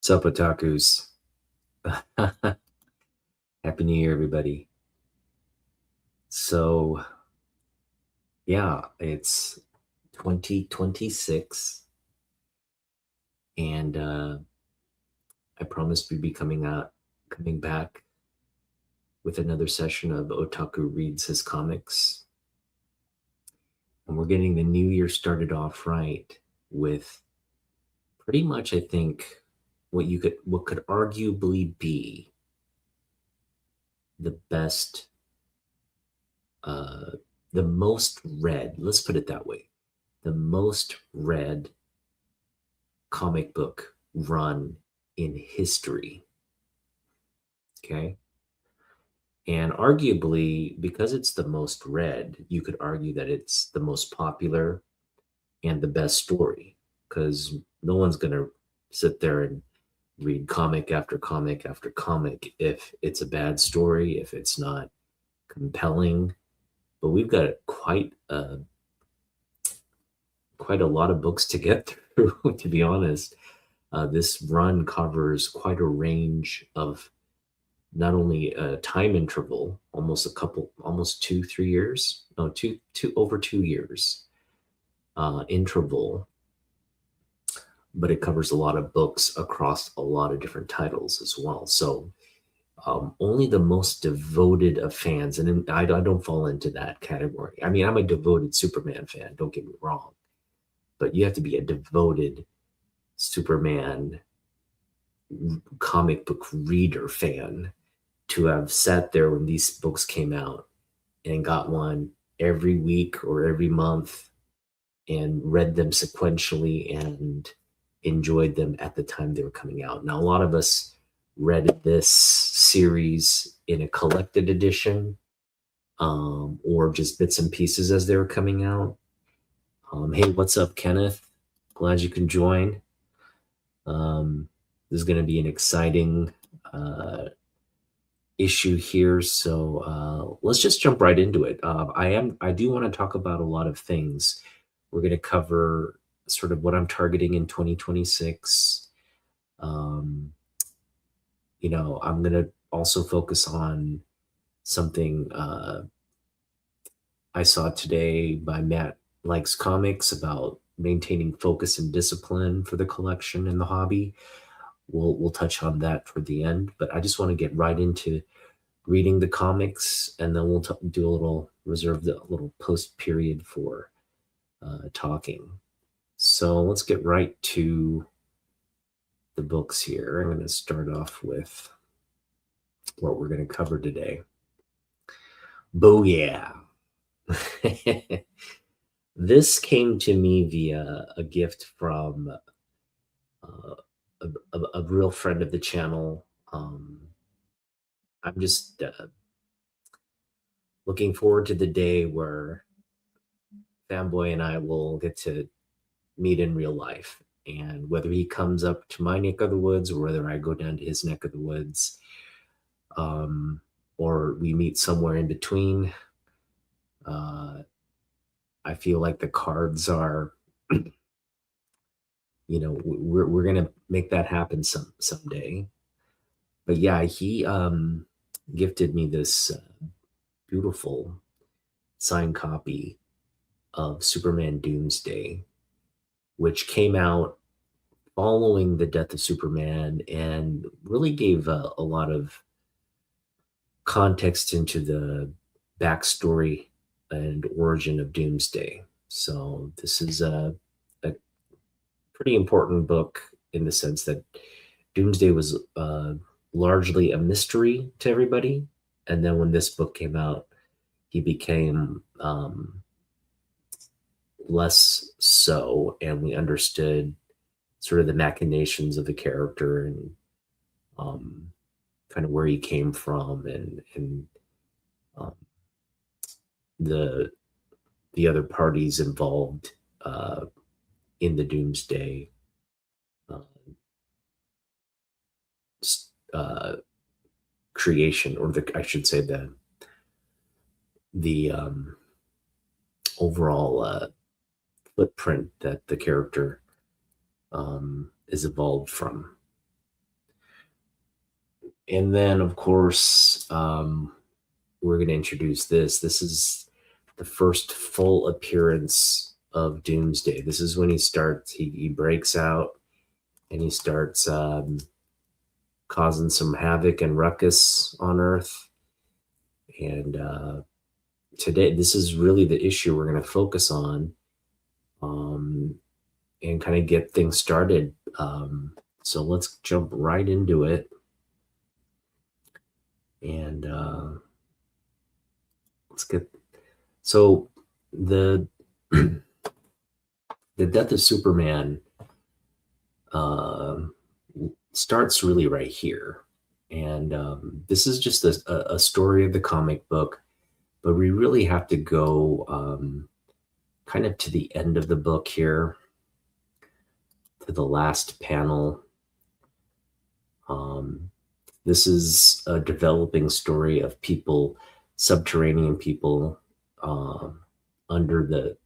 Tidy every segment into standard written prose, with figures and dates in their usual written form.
What's up, Otakus? Happy New Year, everybody. So, yeah, it's 2026, and I promised we'd be coming back with another session of Otaku Reads His Comics. And we're getting the new year started off right with pretty much, I think, what could arguably be the best, uh, the most read, let's put it that way, the most read comic book run in history. Okay. And arguably, because it's the most read, you could argue that it's the most popular and the best story, because no one's going to sit there and read comic after comic after comic if it's a bad story, if it's not compelling. But we've got quite a lot of books to get through, to be honest. This run covers quite a range of not only a time interval, almost 2 3 years, no, over 2 years interval, but it covers a lot of books across a lot of different titles as well. So only the most devoted of fans, and I don't fall into that category. I mean, I'm a devoted Superman fan, don't get me wrong, but you have to be a devoted Superman comic book reader fan to have sat there when these books came out and got one every week or every month and read them sequentially and enjoyed them at the time they were coming out. Now, a lot of us read this series in a collected edition, or just bits and pieces as they were coming out. Hey, what's up, Kenneth? Glad you can join. This is going to be an exciting issue here, so let's just jump right into it. I do want to talk about a lot of things. We're going to cover sort of what I'm targeting in 2026. I'm going to also focus on something I saw today by Matt Likes Comics about maintaining focus and discipline for the collection and the hobby. We'll touch on that toward the end, but I just want to get right into reading the comics, and then we'll do a little post period for talking. So let's get right to the books here. I'm going to start off with what we're going to cover today. Booyah! This came to me via a gift from a real friend of the channel. I'm just looking forward to the day where Fanboy and I will get to meet in real life. And whether he comes up to my neck of the woods or whether I go down to his neck of the woods, or we meet somewhere in between, I feel like the cards are, we're gonna make that happen someday. But yeah, he gifted me this beautiful signed copy of Superman Doomsday, which came out following the death of Superman and really gave a lot of context into the backstory and origin of Doomsday. So this is a pretty important book in the sense that Doomsday was largely a mystery to everybody. And then when this book came out, he became less so, and we understood sort of the machinations of the character and kind of where he came from and the other parties involved in the Doomsday creation, or I should say the overall footprint that the character is evolved from. And then, of course, we're going to introduce this. This is the first full appearance of Doomsday. This is when he starts, he breaks out and he starts causing some havoc and ruckus on Earth. And today, this is really the issue we're going to focus on and kind of get things started. So let's jump right into it. And let's get, so the the death of Superman starts really right here. And this is just a story of the comic book, but we really have to go kind of to the end of the book here, to the last panel. This is a developing story of people, subterranean people, under the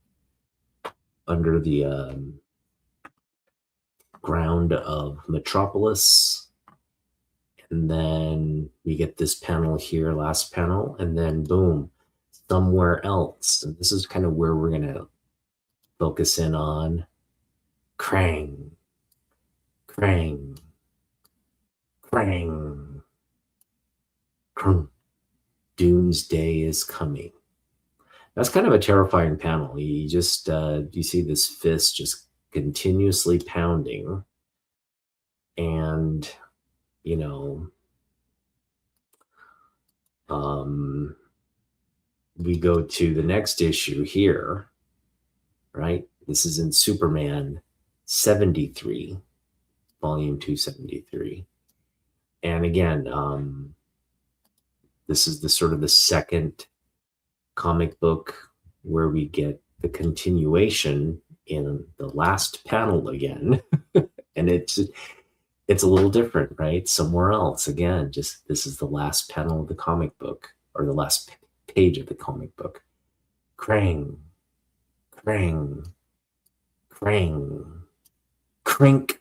ground of Metropolis. And then we get this panel here, last panel, and then boom, somewhere else. And this is kind of where we're going to focus in on Krang, Krang, Krang, Krang. Doomsday is coming. That's kind of a terrifying panel. You just you see this fist just continuously pounding, and you know, we go to the next issue here, right? This is in Superman 73, volume 273. And again, this is the sort of the second comic book where we get the continuation in the last panel again. And it's a little different, right? Somewhere else again, just this is the last panel of the comic book, or the last page of the comic book. Krang, Krang, Krang, Krink.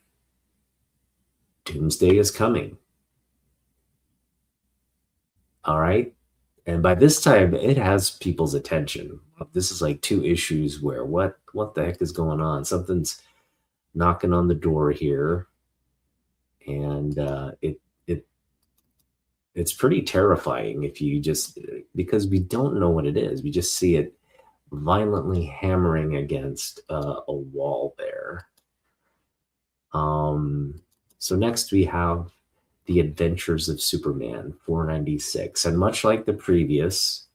Doomsday is coming. All right. And by this time, it has people's attention. This is like 2 issues where what the heck is going on? Something's knocking on the door here, and it's pretty terrifying if you just, because we don't know what it is. We just see it violently hammering against a wall there. So next we have The Adventures of Superman 496, and much like the previous,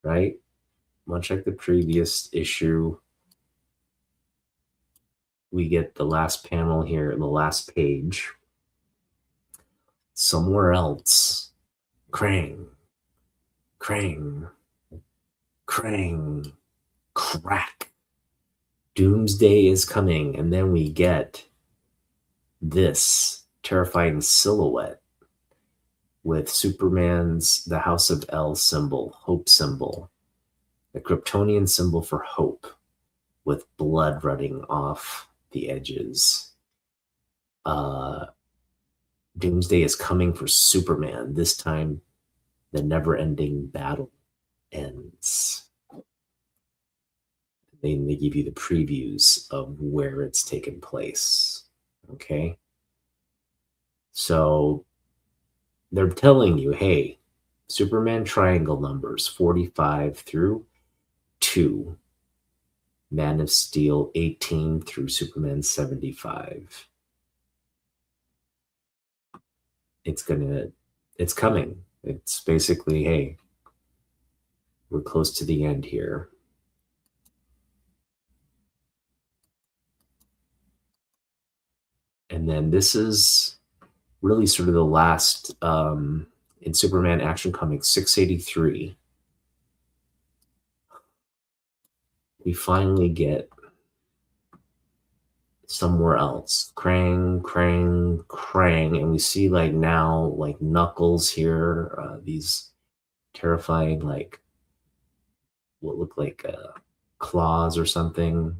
right? Much like the previous issue, we get the last panel here, the last page. Somewhere else, Krang, Krang, Krang, crack. Doomsday is coming, and then we get this terrifying silhouette with Superman's, the House of L symbol, hope symbol, the Kryptonian symbol for hope, with blood running off the edges. Doomsday is coming for Superman. This time, the never-ending battle ends. They give you the previews of where it's taken place. Okay? So they're telling you, hey, Superman triangle numbers 45 through 2, Man of Steel 18 through Superman 75. It's coming. It's basically, hey, we're close to the end here. And then this is really sort of the last, in Superman Action Comics 683, we finally get somewhere else. Krang, Krang, Krang. And we see like now, like Knuckles here, these terrifying, like what look like claws or something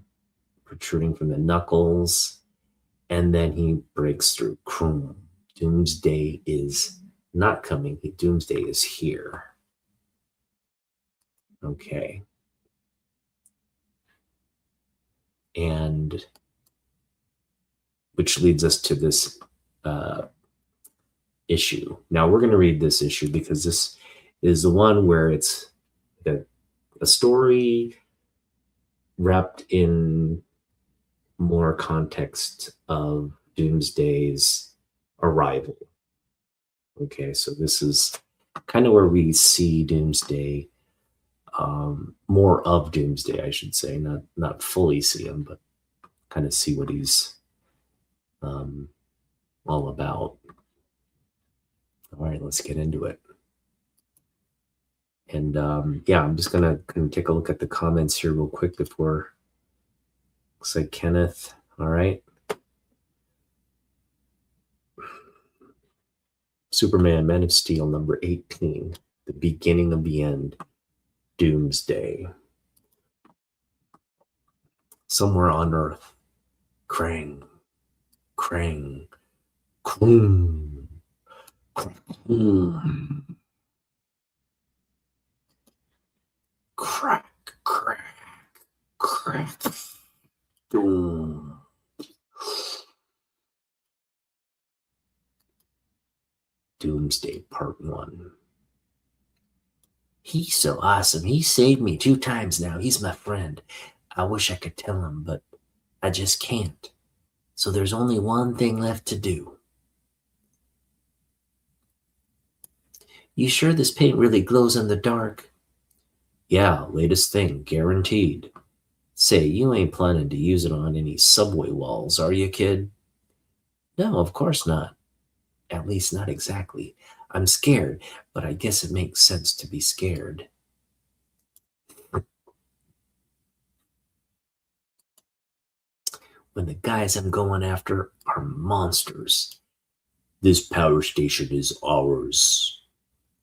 protruding from the knuckles. And then he breaks through. Doomsday is not coming. Doomsday is here. Okay. And which leads us to this issue. Now we're going to read this issue because this is the one where it's a story wrapped in more context of Doomsday's arrival. Okay, so this is kind of where we see Doomsday, more of Doomsday, I should say, not fully see him, but kind of see what he's all about. All right, let's get into it. And yeah, I'm just gonna take a look at the comments here real quick before. Looks like Kenneth. All right. Superman, Man of Steel, number 18, the beginning of the end, Doomsday. Somewhere on Earth, Krang, Krang, Kroom, Kroom. Crack, crack, crack. Doom. Doomsday Part 1. He's so awesome. He saved me 2 times now. He's my friend. I wish I could tell him, but I just can't. So there's only one thing left to do. You sure this paint really glows in the dark? Yeah, latest thing, guaranteed. Say, you ain't planning to use it on any subway walls, are you, kid? No, of course not. At least not exactly. I'm scared, but I guess it makes sense to be scared. When the guys I'm going after are monsters. This power station is ours.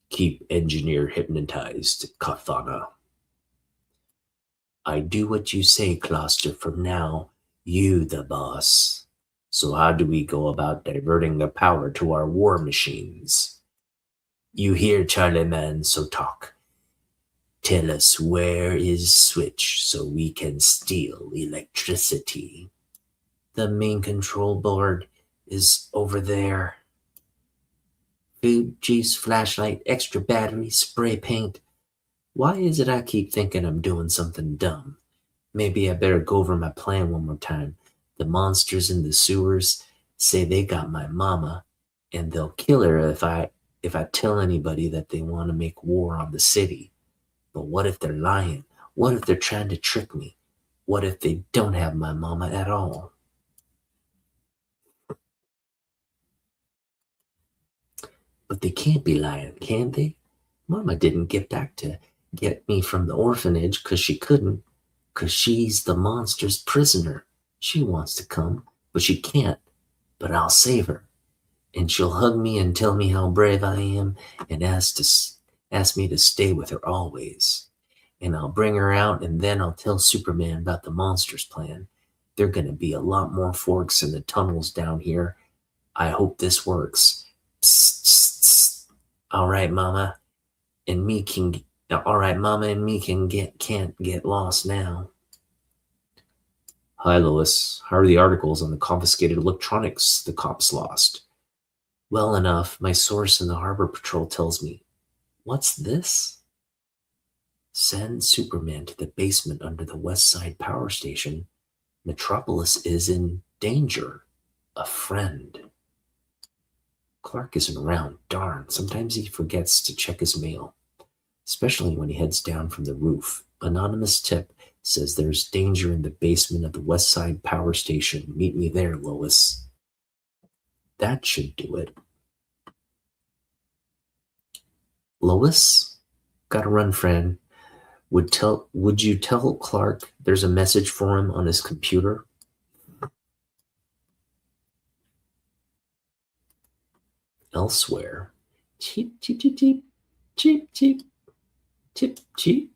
Keep engineer hypnotized, Kathana. I do what you say, Cluster. From now, you the boss. So how do we go about diverting the power to our war machines? You hear, Charlie Man, so talk. Tell us where is switch so we can steal electricity. The main control board is over there. Food, juice, flashlight, extra battery, spray paint. Why is it I keep thinking I'm doing something dumb? Maybe I better go over my plan one more time. The monsters in the sewers say they got my mama, and they'll kill her if I tell anybody that they want to make war on the city. But what if they're lying? What if they're trying to trick me? What if they don't have my mama at all? But they can't be lying, can they? Mama didn't get back to get me from the orphanage because she couldn't, because she's the monster's prisoner. She wants to come, but she can't. But I'll save her. And she'll hug me and tell me how brave I am and ask me to stay with her always. And I'll bring her out, and then I'll tell Superman about the monsters plan. There are going to be a lot more forks in the tunnels down here. I hope this works. Psst, psst, psst. All right, Mama and me can't get lost now. Hi, Lois. How are the articles on the confiscated electronics the cops lost? Well enough. My source in the Harbor Patrol tells me. What's this? Send Superman to the basement under the West Side Power Station. Metropolis is in danger. A friend. Clark isn't around. Darn. Sometimes he forgets to check his mail, especially when he heads down from the roof. Anonymous tip says there's danger in the basement of the West Side Power Station. Meet me there, Lois. That should do it. Lois? Gotta run, friend. Would you tell Clark there's a message for him on his computer? Elsewhere. Cheep, cheep, cheep, cheep. Cheep, cheep. Chip, cheep.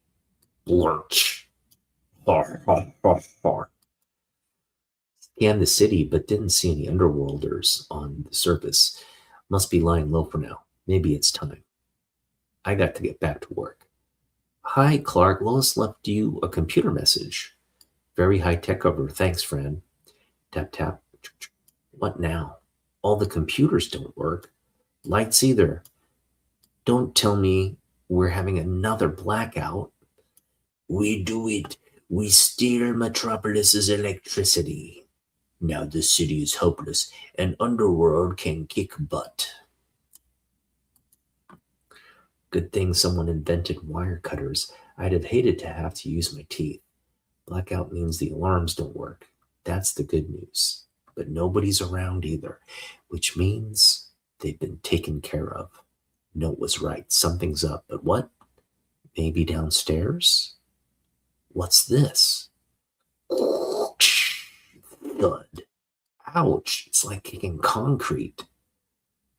Lurch. Har, har, har, har. Scanned the city, but didn't see any underworlders on the surface. Must be lying low for now. Maybe it's time. I got to get back to work. Hi, Clark. Lois left you a computer message. Very high tech over. Thanks, friend. Tap, tap. What now? All the computers don't work. Lights either. Don't tell me we're having another blackout. We do it. We steal Metropolis's electricity. Now the city is hopeless, and Underworld can kick butt. Good thing someone invented wire cutters. I'd have hated to have to use my teeth. Blackout means the alarms don't work. That's the good news. But nobody's around either, which means they've been taken care of. Note was right. Something's up. But what? Maybe downstairs? What's this? Thud. Ouch. It's like kicking concrete.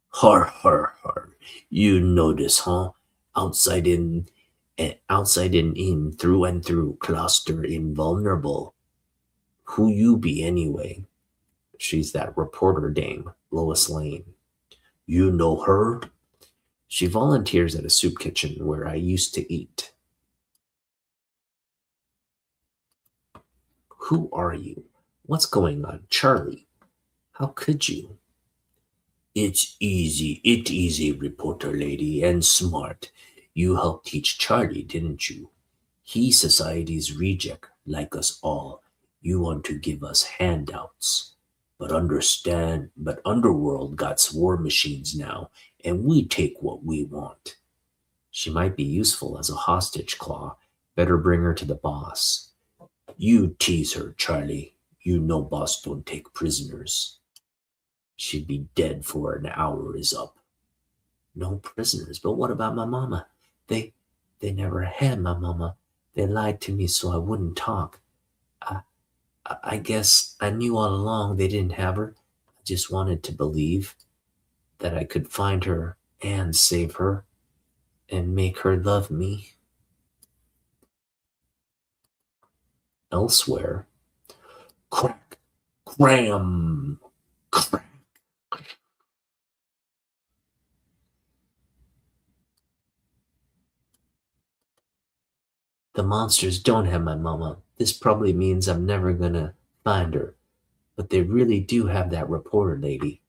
Har, har, har. You notice, huh? Outside in, through and through, cluster invulnerable. Who you be anyway? She's that reporter dame, Lois Lane. You know her? She volunteers at a soup kitchen where I used to eat. Who are you? What's going on? Charlie, how could you? It's easy, reporter lady, and smart. You helped teach Charlie, didn't you? He's society's reject, like us all. You want to give us handouts. But Underworld got war machines now, and we take what we want. She might be useful as a hostage claw. Better bring her to the boss. You tease her, Charlie. You know boss don't take prisoners. She'd be dead for an hour is up. No prisoners, but what about my mama? They never had my mama. They lied to me so I wouldn't talk. I guess I knew all along they didn't have her. I just wanted to believe that I could find her and save her and make her love me. Elsewhere, crack, cram, crack. The monsters don't have my mama. This probably means I'm never gonna find her. But they really do have that reporter lady.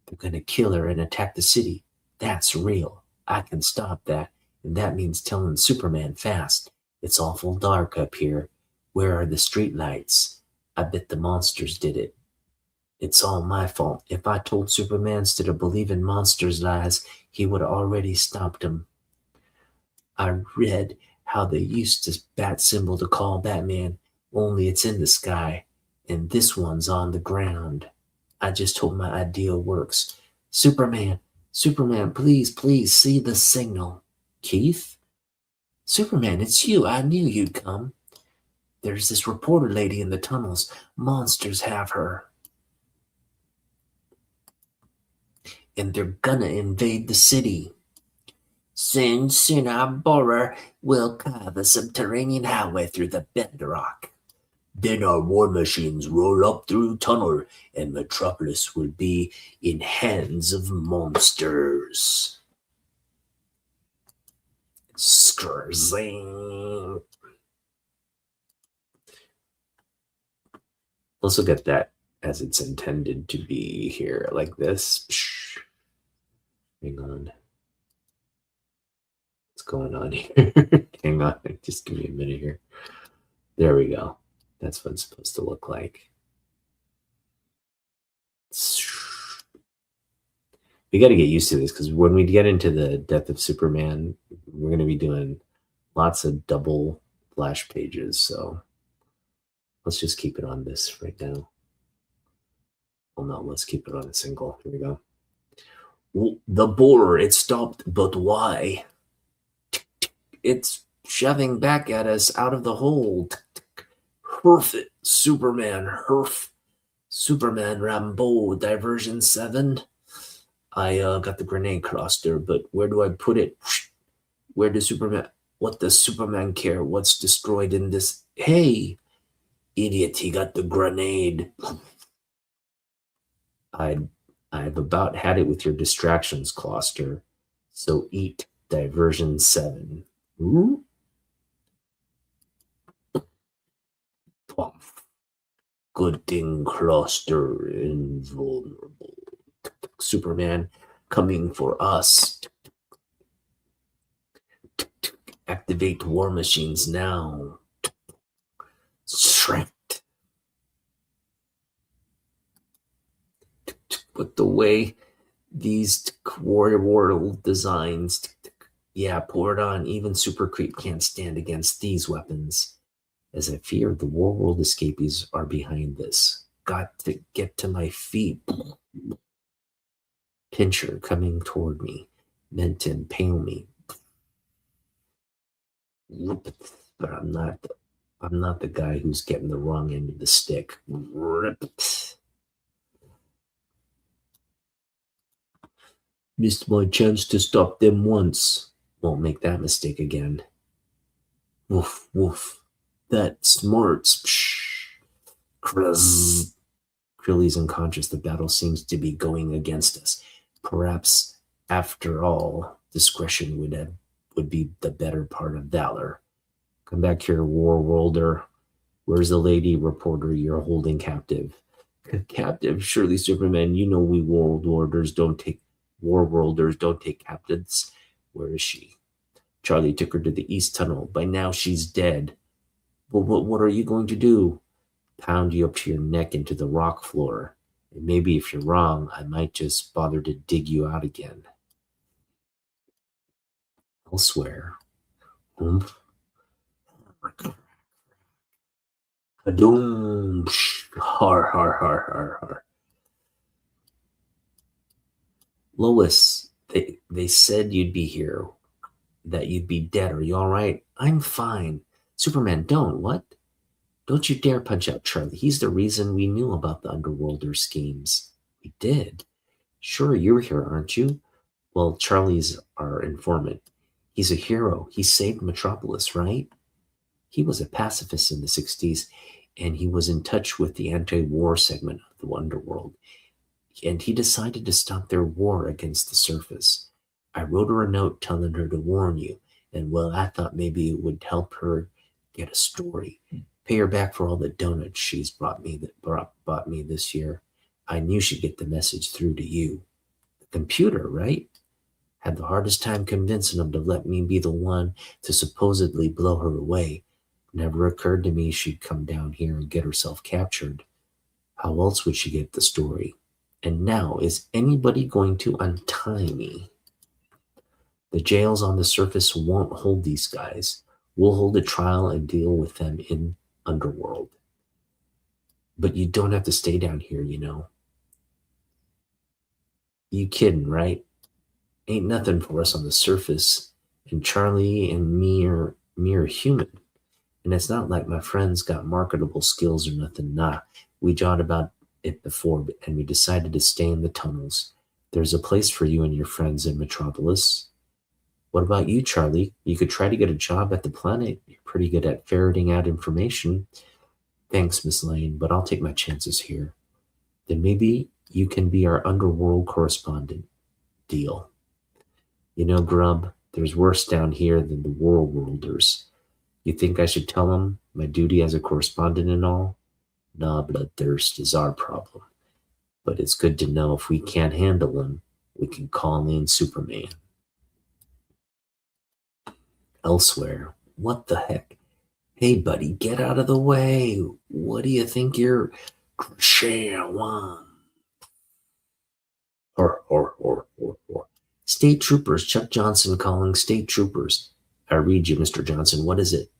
They're gonna kill her and attack the city. That's real. I can stop that. And that means telling Superman fast. It's awful dark up here. Where are the streetlights? I bet the monsters did it. It's all my fault. If I told Superman instead of believing monsters' lies, he would have already stopped them. I read how they used this bat symbol to call Batman, only it's in the sky, and this one's on the ground. I just hope my idea works. Superman, please see the signal. Keith? Superman, it's you. I knew you'd come. There's this reporter lady in the tunnels. Monsters have her. And they're gonna invade the city. Soon our borer will carve a subterranean highway through the bedrock. Then our war machines roll up through the tunnel, and Metropolis will be in hands of monsters. Skrzing. Let's look at that as it's intended to be here, like this. Hang on. What's going on here? Hang on, just give me a minute here. There we go. That's what it's supposed to look like. We got to get used to this because when we get into the Death of Superman, we're going to be doing lots of double flash pages. So let's just keep it on this right now. Well, no, let's keep it on a single. Here we go. The borer, it stopped, but why? It's shoving back at us out of the hole. Herf it, Superman, herf. Superman Rambo, diversion 7. I got the grenade cluster, but where do I put it? Where does Superman... What does Superman care? What's destroyed in this? Hey, idiot, he got the grenade. I've about had it with your distractions, Cluster. So eat diversion 7. Ooh. Good thing cluster invulnerable. Superman coming for us. Activate war machines now. Shrek. But the way these warrior world designs, yeah, pour it on. Even Super Creep can't stand against these weapons. As I fear the war world escapees are behind this. Got to get to my feet. Pincher coming toward me, meant to impale me. But I'm not the guy who's getting the wrong end of the stick. Missed my chance to stop them once. Won't make that mistake again. Woof, woof. That smarts. Kruzz. Krilly's unconscious. The battle seems to be going against us. Perhaps, after all, discretion would be the better part of valor. Come back here, war worlder. Where's the lady reporter you're holding captive? Captive? Surely, Superman, you know we war worlders don't take captives. Where is she? Charlie took her to the East Tunnel. By now she's dead. Well, what are you going to do? Pound you up to your neck into the rock floor. And maybe if you're wrong, I might just bother to dig you out again. Elsewhere. Oomph. Kadoom. Har, har, har, har, har. Lois, they said you'd be here, that you'd be dead. Are you all right? I'm fine. Superman, don't. What? Don't you dare punch out Charlie. He's the reason we knew about the Underworlder schemes. We did. Sure, you're here, aren't you? Well, Charlie's our informant. He's a hero. He saved Metropolis, right? He was a pacifist in the 60s, and he was in touch with the anti-war segment of the Underworld. And he decided to stop their war against the surface. I wrote her a note telling her to warn you, and well, I thought maybe it would help her get a story. Pay her back for all the donuts she's brought me this year. I knew she'd get the message through to you. The computer, right? Had the hardest time convincing him to let me be the one to supposedly blow her away. Never occurred to me she'd come down here and get herself captured. How else would she get the story? And now, is anybody going to untie me? The jails on the surface won't hold these guys. We'll hold a trial and deal with them in Underworld. But you don't have to stay down here, you know. You kidding, right? Ain't nothing for us on the surface. And Charlie and me are mere human. And it's not like my friends got marketable skills or nothing. Nah, we jawed about it before, and we decided to stay in the tunnels. There's a place for you and your friends in Metropolis. What about you, Charlie? You could try to get a job at the planet. You're pretty good at ferreting out information. Thanks, Miss Lane, but I'll take my chances here. Then maybe you can be our underworld correspondent. Deal. You know, Grub, there's worse down here than the worlders. You think I should tell them my duty as a correspondent and all? Nah, bloodthirst is our problem. But it's good to know if we can't handle him, we can call in Superman. Elsewhere. What the heck? Hey, buddy, get out of the way. What do you think you're... Or. State troopers. Chuck Johnson calling state troopers. I read you, Mr. Johnson. What is it?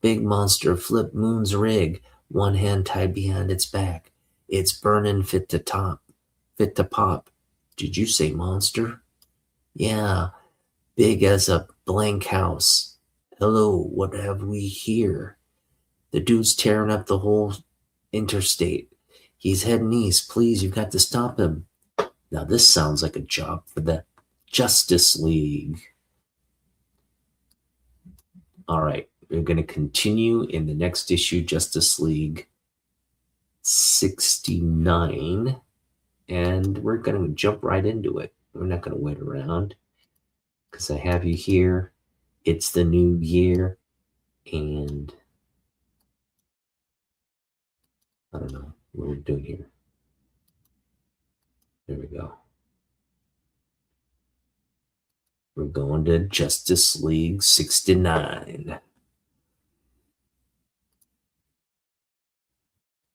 Big monster flip Moon's rig. One hand tied behind its back. It's burning fit to pop. Did you say monster? Yeah, big as a blank house. Hello, what have we here? The dude's tearing up the whole interstate. He's heading east. Please, you've got to stop him. Now, this sounds like a job for the Justice League. All right, we're going to continue in the next issue, Justice League 69, and we're going to jump right into it. We're not going to wait around. because I have you here. It's the new year, and I don't know what we're doing here. There we go. We're going to Justice League 69.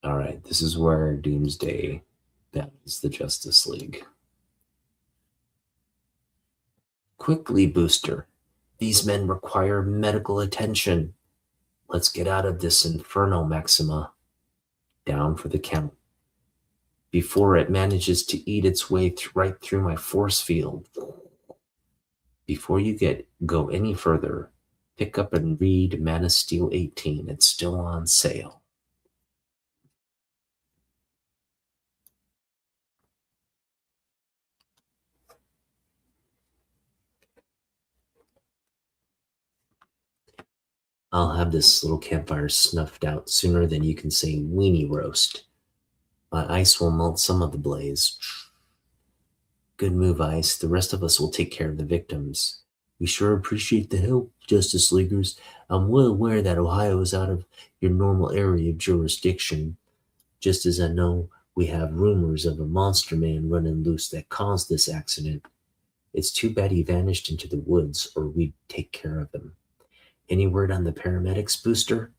All right, this is where Doomsday battles the Justice League. Quickly, Booster. These men require medical attention. Let's get out of this inferno, Maxima. Down for the count. Before it manages to eat its way right through my force field. Before you go any further, pick up and read Man of Steel 18. It's still on sale. I'll have this little campfire snuffed out sooner than you can say weenie roast. My ice will melt some of the blaze. Good move, Ice. The rest of us will take care of the victims. We sure appreciate the help, Justice Leaguers. I'm well aware that Ohio is out of your normal area of jurisdiction, just as I know we have rumors of a monster man running loose that caused this accident. It's too bad he vanished into the woods, or we'd take care of him. Any word on the paramedics, Booster?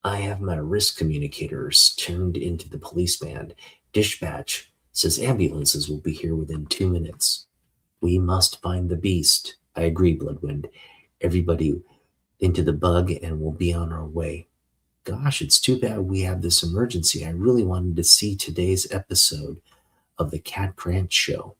I have my risk communicators turned into the police band. Dispatch says ambulances will be here within 2 minutes. We must find the beast. I agree, Bloodwind. Everybody into the bug and we'll be on our way. Gosh, it's too bad we have this emergency. I really wanted to see today's episode of the Cat Grant Show.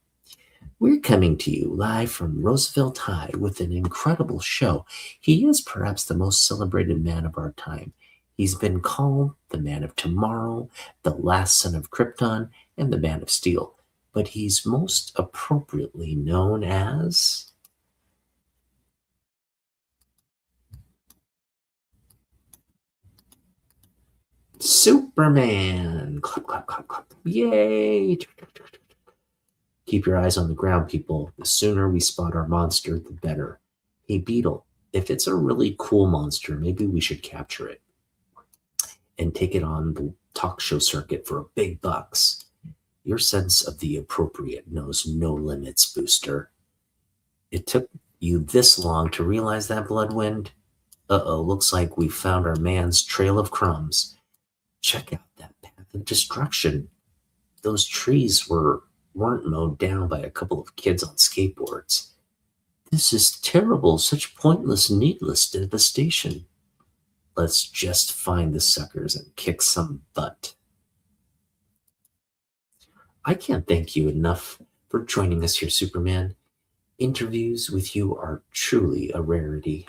We're coming to you live from Roosevelt High with an incredible show. He is perhaps the most celebrated man of our time. He's been called the Man of Tomorrow, the Last Son of Krypton, and the Man of Steel. But he's most appropriately known as Superman. Clap, clap, clap, clap. Yay! Keep your eyes on the ground, people. The sooner we spot our monster, the better. Hey, Beetle, if it's a really cool monster, maybe we should capture it and take it on the talk show circuit for big bucks. Your sense of the appropriate knows no limits, Booster. It took you this long to realize that, Bloodwind? Uh-oh, looks like we found our man's trail of crumbs. Check out that path of destruction. Those trees weren't mowed down by a couple of kids on skateboards. This is terrible, such pointless, needless devastation. Let's just find the suckers and kick some butt. I can't thank you enough for joining us here, Superman. Interviews with you are truly a rarity,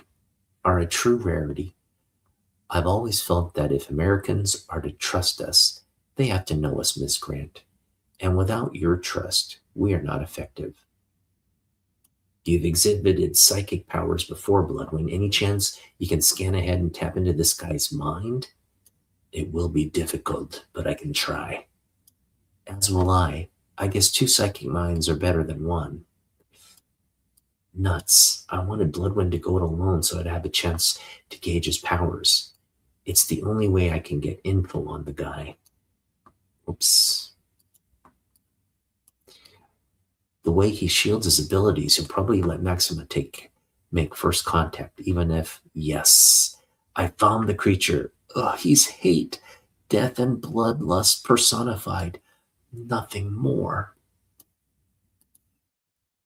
are a true rarity. I've always felt that if Americans are to trust us, they have to know us, Miss Grant. And without your trust, we are not effective. You've exhibited psychic powers before, Bloodwind. Any chance you can scan ahead and tap into this guy's mind? It will be difficult, but I can try. As will I. I guess 2 psychic minds are better than 1. Nuts. I wanted Bloodwind to go it alone so I'd have a chance to gauge his powers. It's the only way I can get info on the guy. Oops. The way he shields his abilities, he'll probably let Maxima make first contact, even if, yes, I found the creature. Ugh, he's hate, death, and bloodlust personified. Nothing more.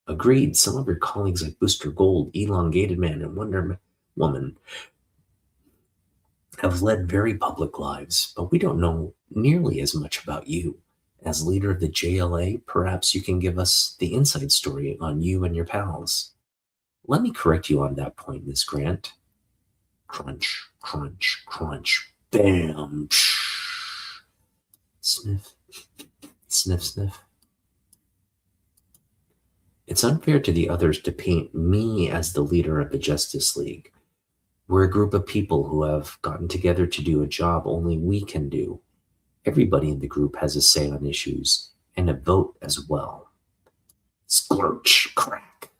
Agreed. Some of your colleagues like Booster Gold, Elongated Man, and Wonder Woman have led very public lives, but we don't know nearly as much about you. As leader of the JLA, perhaps you can give us the inside story on you and your pals. Let me correct you on that point, Miss Grant. Crunch, crunch, crunch. Bam. Sniff, sniff, sniff. It's unfair to the others to paint me as the leader of the Justice League. We're a group of people who have gotten together to do a job only we can do. Everybody in the group has a say on issues and a vote as well. Splurch, crack.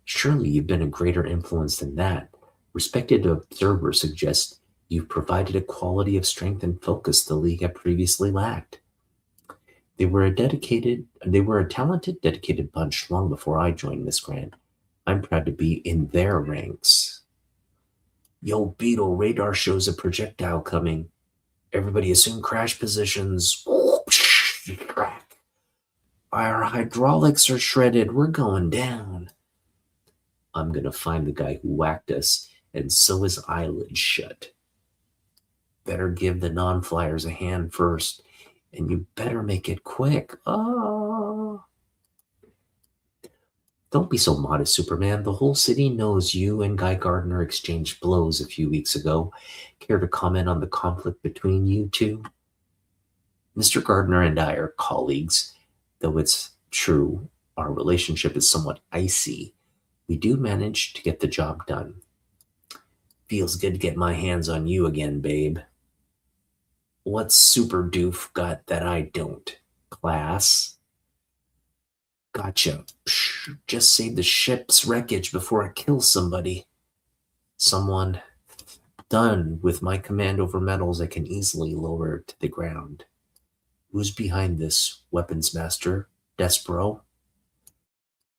Surely you've been a greater influence than that. Respected observers suggest you've provided a quality of strength and focus the league had previously lacked. They were a talented, dedicated bunch long before I joined Miss Grant. I'm proud to be in their ranks. Yo, Beetle, radar shows a projectile coming. Everybody assume crash positions. Crack. Our hydraulics are shredded. We're going down. I'm going to find the guy who whacked us and sew his eyelids shut. Better give the non-flyers a hand first, and you better make it quick. Oh. Don't be so modest, Superman. The whole city knows you and Guy Gardner exchanged blows a few weeks ago. Care to comment on the conflict between you two? Mr. Gardner and I are colleagues, though it's true our relationship is somewhat icy. We do manage to get the job done. Feels good to get my hands on you again, babe. What's Super Doof got that I don't? Class? Gotcha. Psh, just save the ship's wreckage before it kills somebody. Someone. Done. With my command over metals, I can easily lower it to the ground. Who's behind this, weapons master? Despero?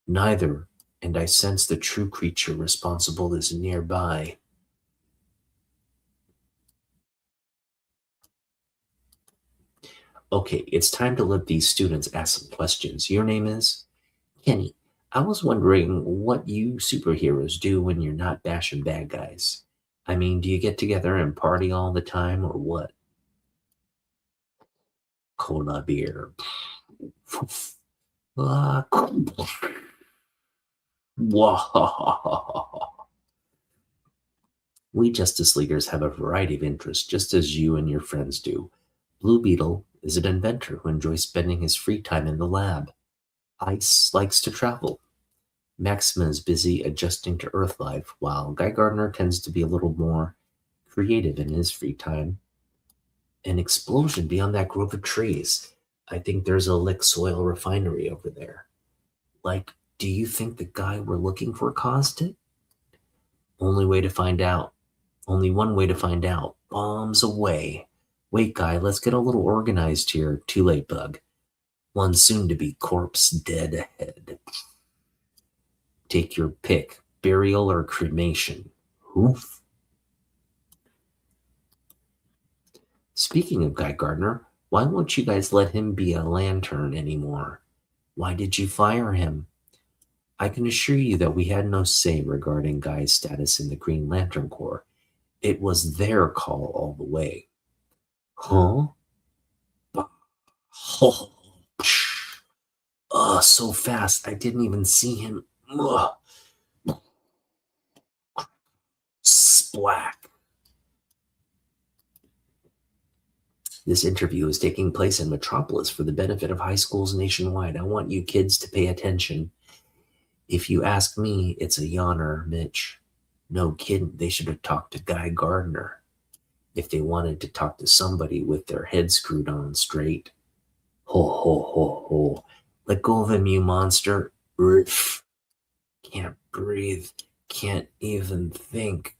Neither, and I sense the true creature responsible is nearby. Okay, it's time to let these students ask some questions. Your name is? Kenny. I was wondering what you superheroes do when you're not bashing bad guys. I mean, do you get together and party all the time or what? Cola beer. We Justice Leaguers have a variety of interests, just as you and your friends do. Blue Beetle is an inventor who enjoys spending his free time in the lab. Ice likes to travel. Maxima is busy adjusting to Earth life, while Guy Gardner tends to be a little more creative in his free time. An explosion beyond that grove of trees. I think there's a lick soil refinery over there. Like, do you think the guy we're looking for caused it? Only way to find out. Only one way to find out. Bombs away. Wait, Guy, let's get a little organized here. Too late, Bug. One soon-to-be corpse dead ahead. Take your pick, burial or cremation. Oof. Speaking of Guy Gardner, why won't you guys let him be a lantern anymore? Why did you fire him? I can assure you that we had no say regarding Guy's status in the Green Lantern Corps. It was their call all the way. Huh? So fast. I didn't even see him. Splat. This interview is taking place in Metropolis for the benefit of high schools nationwide. I want you kids to pay attention. If you ask me, it's a yawner, Mitch. No kidding, they should have talked to Guy Gardner if they wanted to talk to somebody with their head screwed on straight. Ho, ho, ho, ho. Let go of him, you monster. Riff. Can't breathe. Can't even think.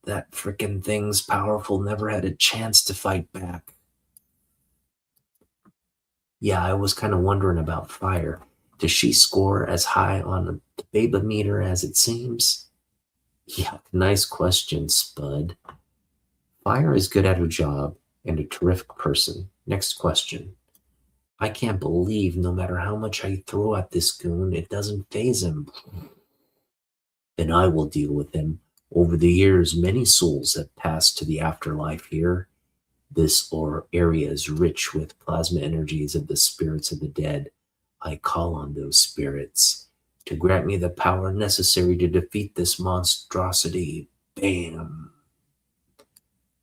That frickin' thing's powerful, never had a chance to fight back. Yeah, I was kind of wondering about Fire. Does she score as high on the babometer as it seems? Yeah, nice question, Spud. Fire is good at her job and a terrific person. Next question. I can't believe no matter how much I throw at this goon, it doesn't faze him. Then I will deal with him. Over the years, many souls have passed to the afterlife here. This area is rich with plasma energies of the spirits of the dead. I call on those spirits to grant me the power necessary to defeat this monstrosity. Bam!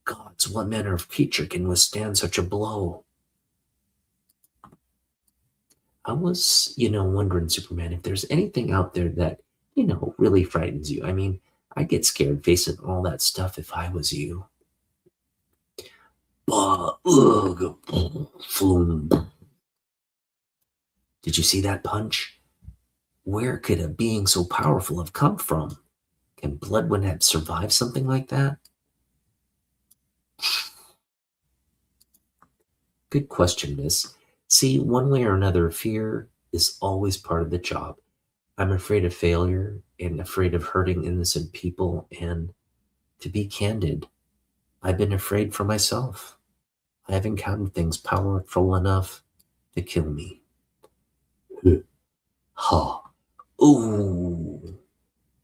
Gods, what manner of creature can withstand such a blow? I was, wondering, Superman, if there's anything out there that really frightens you. I mean, I'd get scared facing all that stuff if I was you. Bah, ugh, floom. Did you see that punch? Where could a being so powerful have come from? Can Bloodwind have survived something like that? Good question, miss. See, one way or another, fear is always part of the job. I'm afraid of failure and afraid of hurting innocent people, and to be candid, I've been afraid for myself. I have encountered things powerful enough to kill me. Ha. Ooh.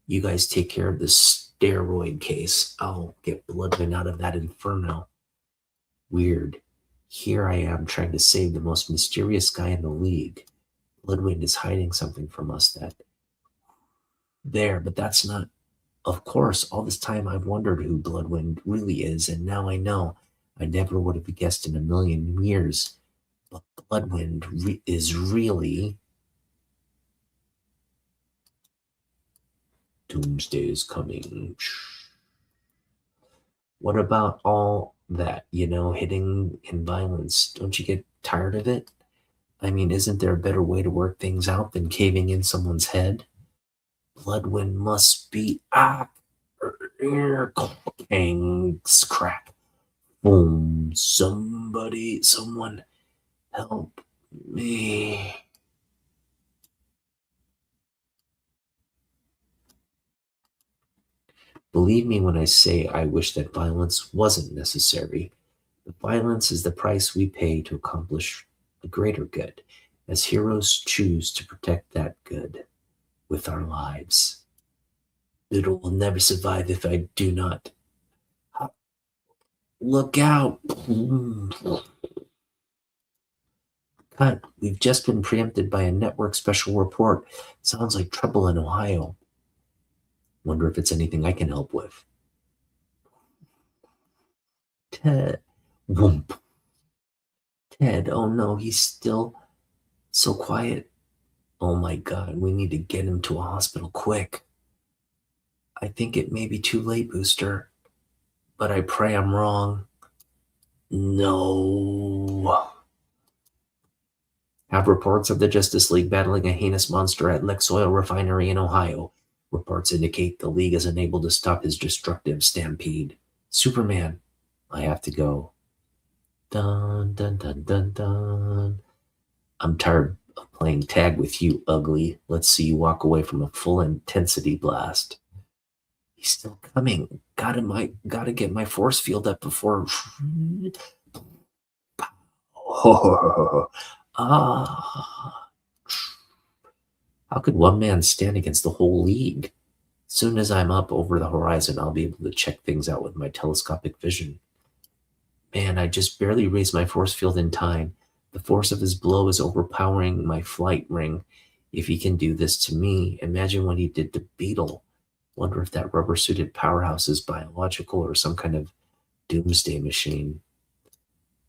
You guys take care of this steroid case. I'll get Bloodwind out of that inferno. Weird. Here I am trying to save the most mysterious guy in the league. Bloodwind is hiding something from us that there, but that's not. Of course, all this time I've wondered who Bloodwind really is, and now I know. I never would have guessed in a million years. But Bloodwind is really. Doomsday is coming. What about all that, hitting and violence? Don't you get tired of it? I mean, isn't there a better way to work things out than caving in someone's head? Bloodwind must be Kang's crack. Boom. Someone help me. Believe me when I say I wish that violence wasn't necessary. The violence is the price we pay to accomplish a greater good, as heroes choose to protect that good with our lives. Little will never survive if I do not. Look out! Cut. We've just been preempted by a network special report. Sounds like trouble in Ohio. Wonder if it's anything I can help with. Ted. Whoomp. Ted, oh no, he's still so quiet. Oh my god, we need to get him to a hospital quick. I think it may be too late, Booster, but I pray I'm wrong. No. Have reports of the Justice League battling a heinous monster at Lex Oil Refinery in Ohio. Reports indicate the League is unable to stop his destructive stampede. Superman, I have to go. Dun dun dun dun dun. I'm tired of playing tag with you, ugly. Let's see you walk away from a full intensity blast. He's still coming. Gotta get my force field up before. Ah. How could one man stand against the whole league? Soon as I'm up over the horizon, I'll be able to check things out with my telescopic vision. Man, I just barely raised my force field in time. The force of his blow is overpowering my flight ring. If he can do this to me, imagine what he did to Beetle. Wonder if that rubber-suited powerhouse is biological or some kind of doomsday machine.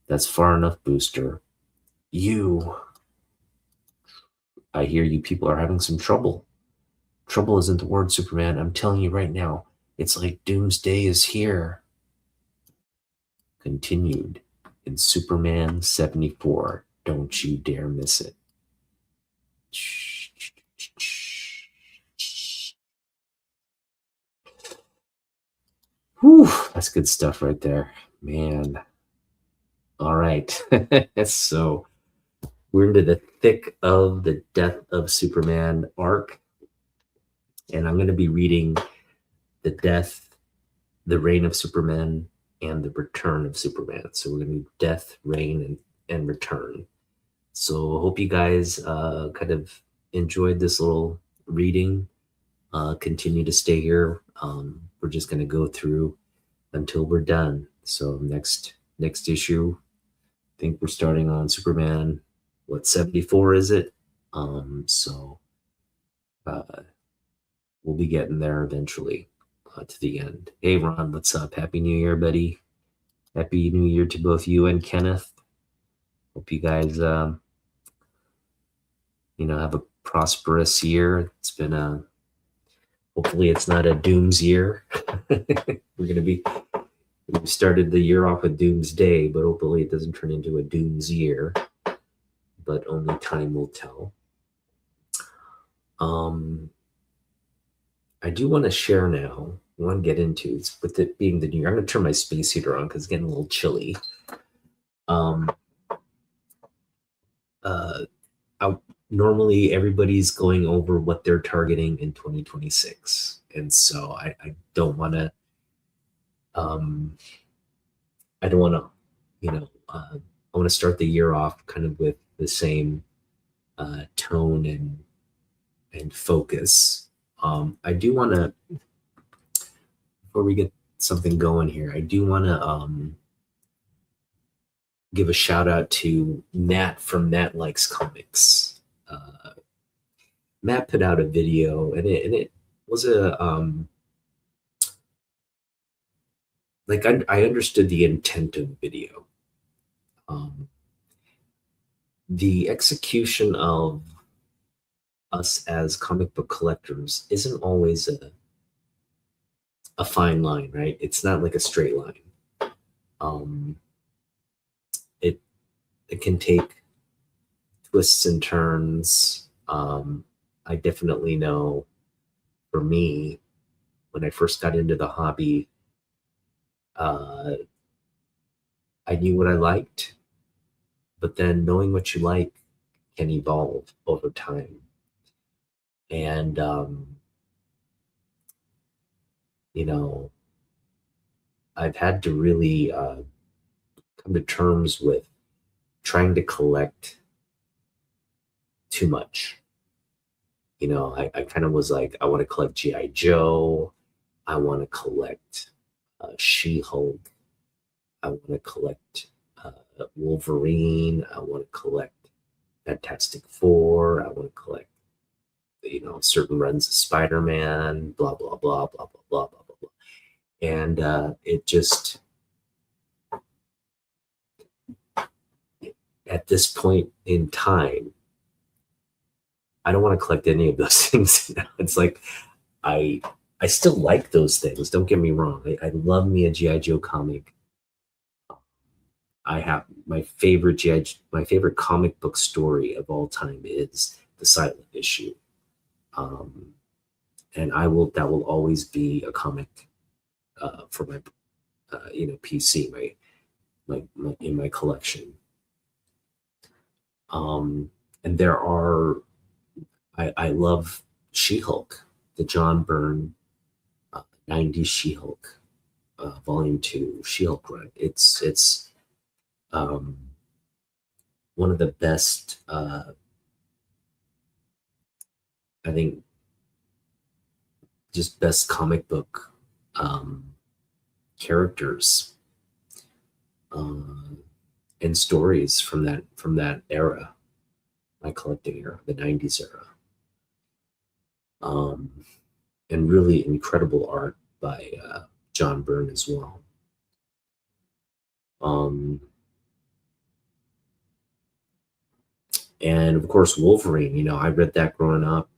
That's far enough, Booster. I hear you people are having some trouble. Trouble isn't the word, Superman. I'm telling you right now. It's like Doomsday is here. Continued in Superman 74. Don't you dare miss it. Whew, that's good stuff right there. Man. All right. So we're into the thick of the Death of Superman arc. And I'm going to be reading the death, the reign of Superman, and the return of Superman. So we're going to do death, reign, and return. So I hope you guys kind of enjoyed this little reading. Continue to stay here. We're just going to go through until we're done. So next issue, I think we're starting on Superman. What 74 is it? So we'll be getting there eventually to the end. Hey Ron, what's up? Happy New Year, buddy. Happy New Year to both you and Kenneth. Hope you guys have a prosperous year. It's been a Hopefully it's not a dooms year. We started the year off with Doomsday, but hopefully it doesn't turn into a dooms year. But only time will tell. I do want to share now. I want to get into it's with it being the new year. I'm going to turn my space heater on because it's getting a little chilly. Normally everybody's going over what they're targeting in 2026, and so I don't want to. I don't want to, I want to start the year off kind of with the same tone and focus. I do want to, before we get something going here, I do want to give a shout out to Matt from Matt Likes Comics. Matt put out a video, and it was a like I understood the intent of the video. The execution of us as comic book collectors isn't always a fine line, right? It's not like a straight line. It can take twists and turns. I definitely know for me, when I first got into the hobby, I knew what I liked, but then knowing what you like can evolve over time. And, I've had to really come to terms with trying to collect too much. I kind of was like, I want to collect G.I. Joe. I want to collect She-Hulk. I want to collect Wolverine. I want to collect Fantastic Four. I want to collect, certain runs of Spider-Man, blah, blah, blah, blah, blah, blah, blah, blah, blah. And it just, at this point in time, I don't want to collect any of those things now. It's like, I still like those things. Don't get me wrong. I love me a G.I. Joe comic. I have my favorite comic book story of all time is the silent issue. And that will always be a comic for my PC, my in my collection. And there are, I love She-Hulk, the John Byrne 90s She-Hulk, Volume 2 She-Hulk run. It's one of the best, I think, just best comic book characters and stories from that era, my collecting era, the 90s era. And really incredible art by John Byrne as well. And of course, Wolverine, I read that growing up.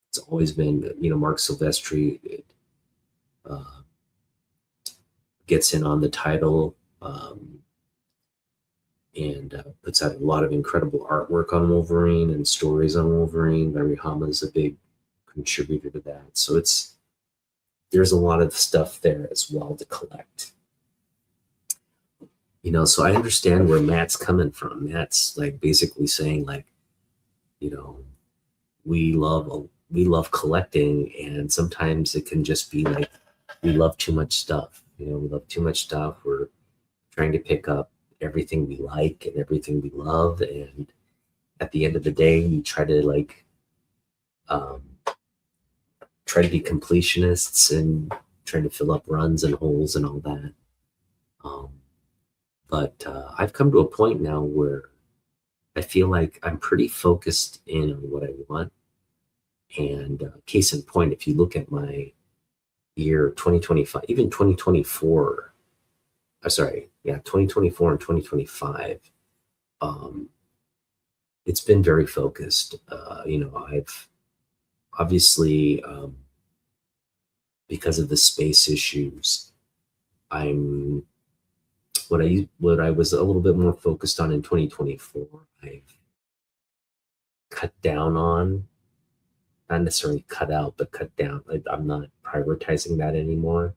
It's always been, Mark Silvestri gets in on the title and puts out a lot of incredible artwork on Wolverine and stories on Wolverine. Larry Hama is a big contributor to that. So there's a lot of stuff there as well to collect. So I understand where Matt's coming from. Matt's like basically saying like, we love collecting, and sometimes it can just be like we love too much stuff. We love too much stuff. We're trying to pick up everything we like and everything we love, and at the end of the day, we try to be completionists and trying to fill up runs and holes and all that. But I've come to a point now where I feel like I'm pretty focused in on what I want. And case in point, if you look at my year 2025, even 2024, 2024 and 2025, it's been very focused. obviously, because of the space issues, I'm what I was a little bit more focused on in 2024. I've cut down on, not necessarily cut out, but cut down. I'm not prioritizing that anymore,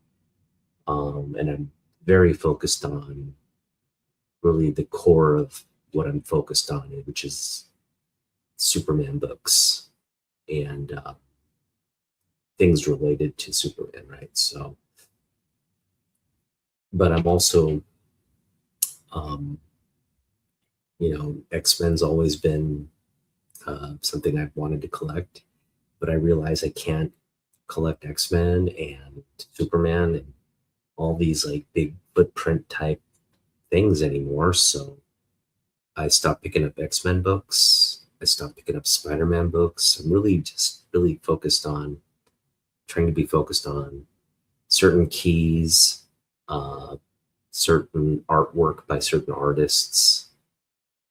and I'm very focused on really the core of what I'm focused on, which is Superman books and things related to Superman, right? So, but I'm also, um, X-Men's always been something I've wanted to collect, but I realize I can't collect X-Men and Superman and all these like big footprint type things anymore. So I stopped picking up X-Men books. I stopped picking up Spider-Man books. I'm really just really focused on trying to be focused on certain keys, uh, certain artwork by certain artists,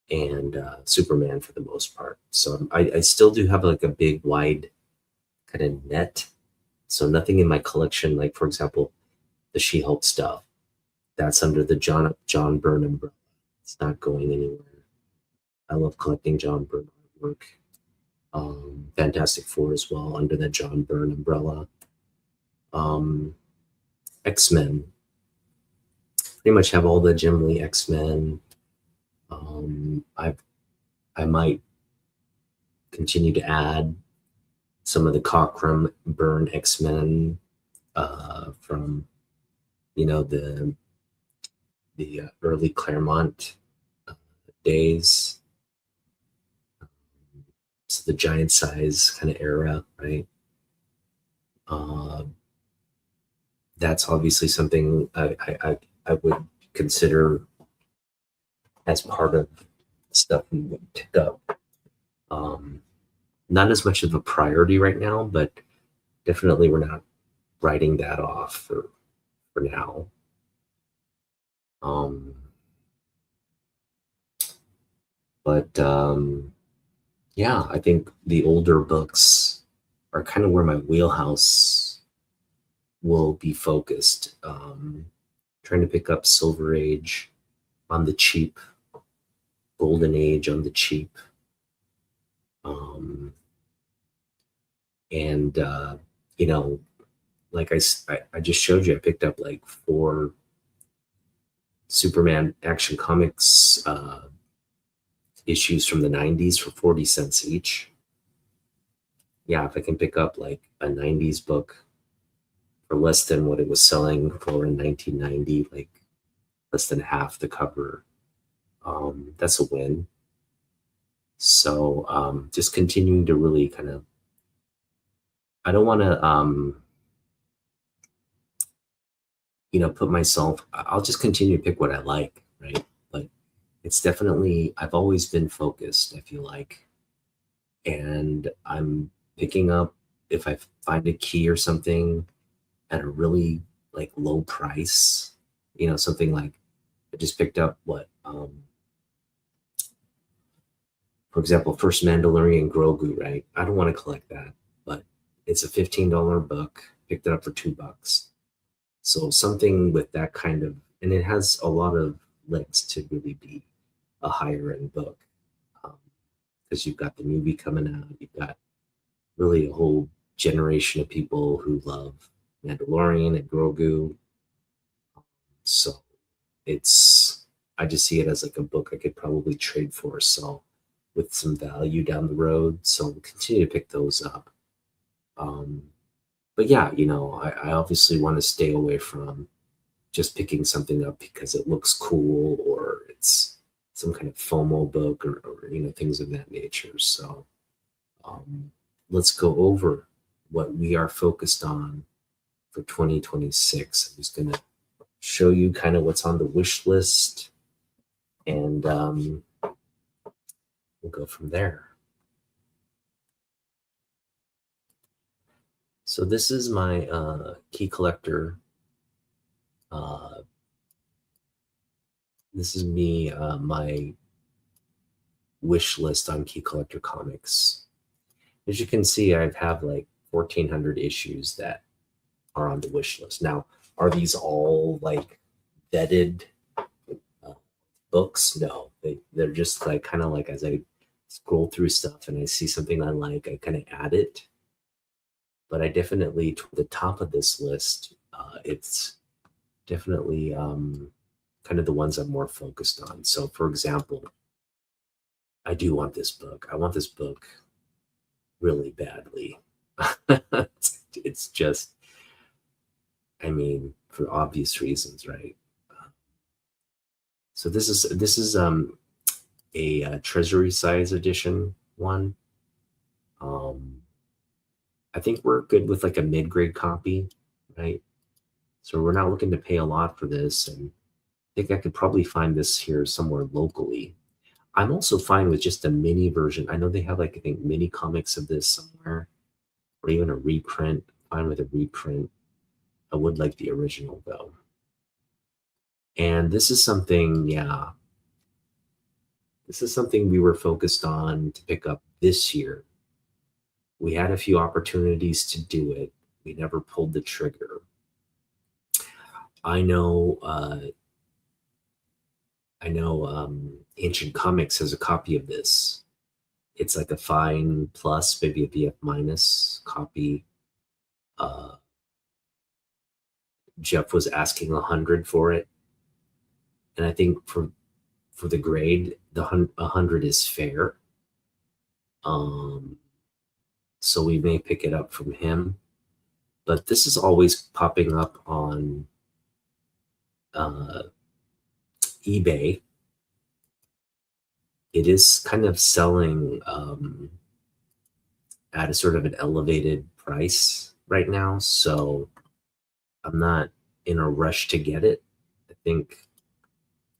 and Superman for the most part. So I still do have like a big, wide kind of net. So nothing in my collection, like for example, the She-Hulk stuff, that's under the John Byrne umbrella. It's not going anywhere. I love collecting John Byrne artwork. Fantastic Four as well under the John Byrne umbrella. X-Men, pretty much have all the Jim Lee X-Men. I might continue to add some of the Cockrum Byrne X-Men from the early Claremont days. So the giant size kind of era, right? That's obviously something I would consider as part of stuff we would pick up. Not as much of a priority right now, but definitely we're not writing that off for now. But yeah, I think the older books are kind of where my wheelhouse will be focused. Trying to pick up Silver Age on the cheap, Golden Age on the cheap. And like I just showed you, I picked up like 4 Superman Action Comics issues from the 90s for 40 cents each. Yeah, if I can pick up like a 90s book for less than what it was selling for in 1990, like less than half the cover, that's a win. So just continuing to really kind of, I don't want to put myself, I'll just continue to pick what I like, right? But it's definitely, I've always been focused, I feel like. And I'm picking up, if I find a key or something at a really like low price, something like I just picked up for example, First Mandalorian Grogu, right? I don't want to collect that, but it's a $15 book, picked it up for $2. So something with that kind of, and it has a lot of legs to really be a higher end book. Because you've got the movie coming out, you've got really a whole generation of people who love Mandalorian and Grogu. So I just see it as like a book I could probably trade for or sell with some value down the road. So we'll continue to pick those up. But yeah, I obviously want to stay away from just picking something up because it looks cool or it's some kind of FOMO book or things of that nature. So let's go over what we are focused on for 2026. I'm just going to show you kind of what's on the wish list, and we'll go from there. So this is my key collector. This is me, my wish list on Key Collector Comics. As you can see, I have like 1,400 issues that are on the wish list. Now, are these all like vetted books? No, they're just like kind of like as I scroll through stuff and I see something I like, I kind of add it. But I definitely, to the top of this list, it's definitely kind of the ones I'm more focused on. So, for example, I do want this book. I want this book really badly. It's just, I mean, for obvious reasons, right? So this is a treasury size edition one. Um, I think we're good with like a mid grade copy, right? So we're not looking to pay a lot for this, and I think I could probably find this here somewhere locally. I'm also fine with just a mini version. I know they have like I think mini comics of this somewhere, or even a reprint. Fine with a reprint. I would like the original though. And this is something, yeah, this is something we were focused on to pick up this year. We had a few opportunities to do it. We never pulled the trigger. I know, Ancient Comics has a copy of this. It's like a fine plus, maybe a BF minus copy. Jeff was asking 100 for it, and I think for the grade, the 100 is fair. So we may pick it up from him, but this is always popping up on eBay. It is kind of selling at a sort of an elevated price right now, so I'm not in a rush to get it. I think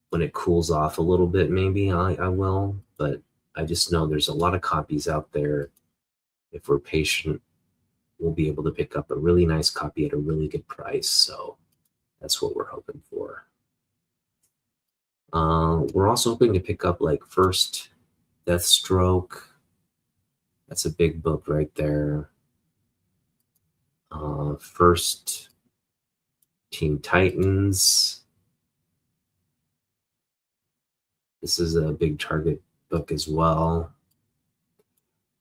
when it cools off a little bit, maybe I will, but I just know there's a lot of copies out there. If we're patient, we'll be able to pick up a really nice copy at a really good price. So that's what we're hoping for. We're also hoping to pick up like First Deathstroke. That's a big book right there. First Teen Titans. This is a big Target book as well.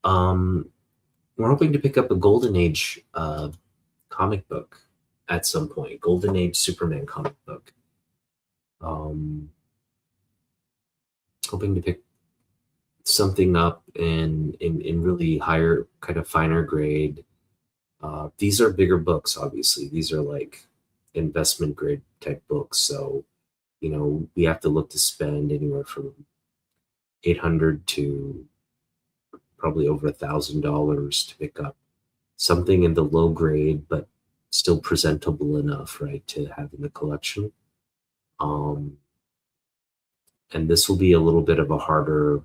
We're hoping to pick up a Golden Age comic book at some point. Golden Age Superman comic book. Hoping to pick something up in really higher, kind of finer grade. These are bigger books, obviously. These are like investment grade type books. So, you know, we have to look to spend anywhere from 800 to probably over $1,000 to pick up something in the low grade, but still presentable enough, right, to have in the collection. And this will be a little bit of a harder,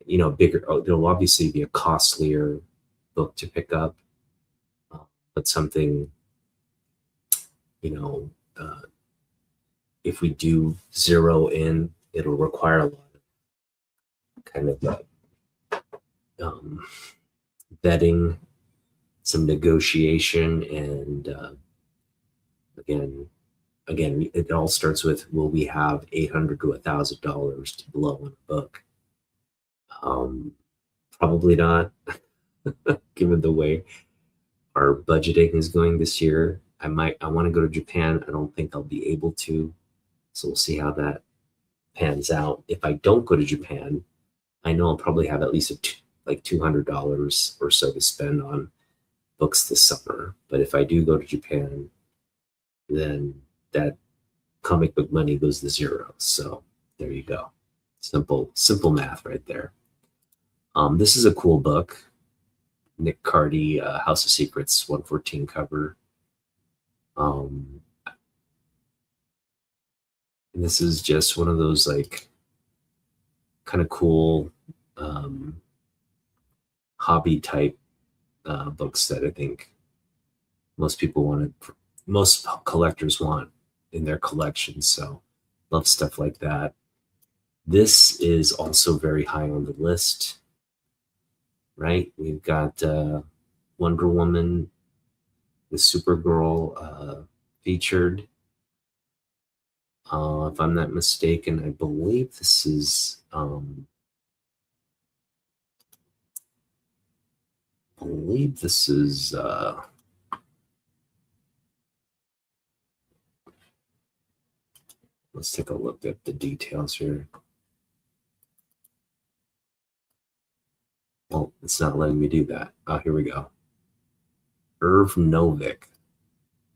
you know, bigger. It'll obviously be a costlier book to pick up, but something, you know, if we do zero in, it'll require a lot of kind of vetting, some negotiation, and again, it all starts with, will we have $800 to $1,000 to blow on a book? Probably not, given the way our budgeting is going this year. I want to go to Japan. I don't think I'll be able to. So we'll see how that pans out. If I don't go to Japan, I know I'll probably have at least like $200 or so to spend on books this summer. But if I do go to Japan, then that comic book money goes to zero. So there you go. Simple math right there. This is a cool book. Nick Cardy, House of Secrets, 114 cover. And this is just one of those like kind of cool hobby type books that I think most collectors want in their collection. So love stuff like that. This is also very high on the list. right? We've got Wonder Woman with Supergirl featured. If I'm not mistaken, I believe this is let's take a look at the details here. Well, it's not letting me do that. Oh, here we go. Irv Novick.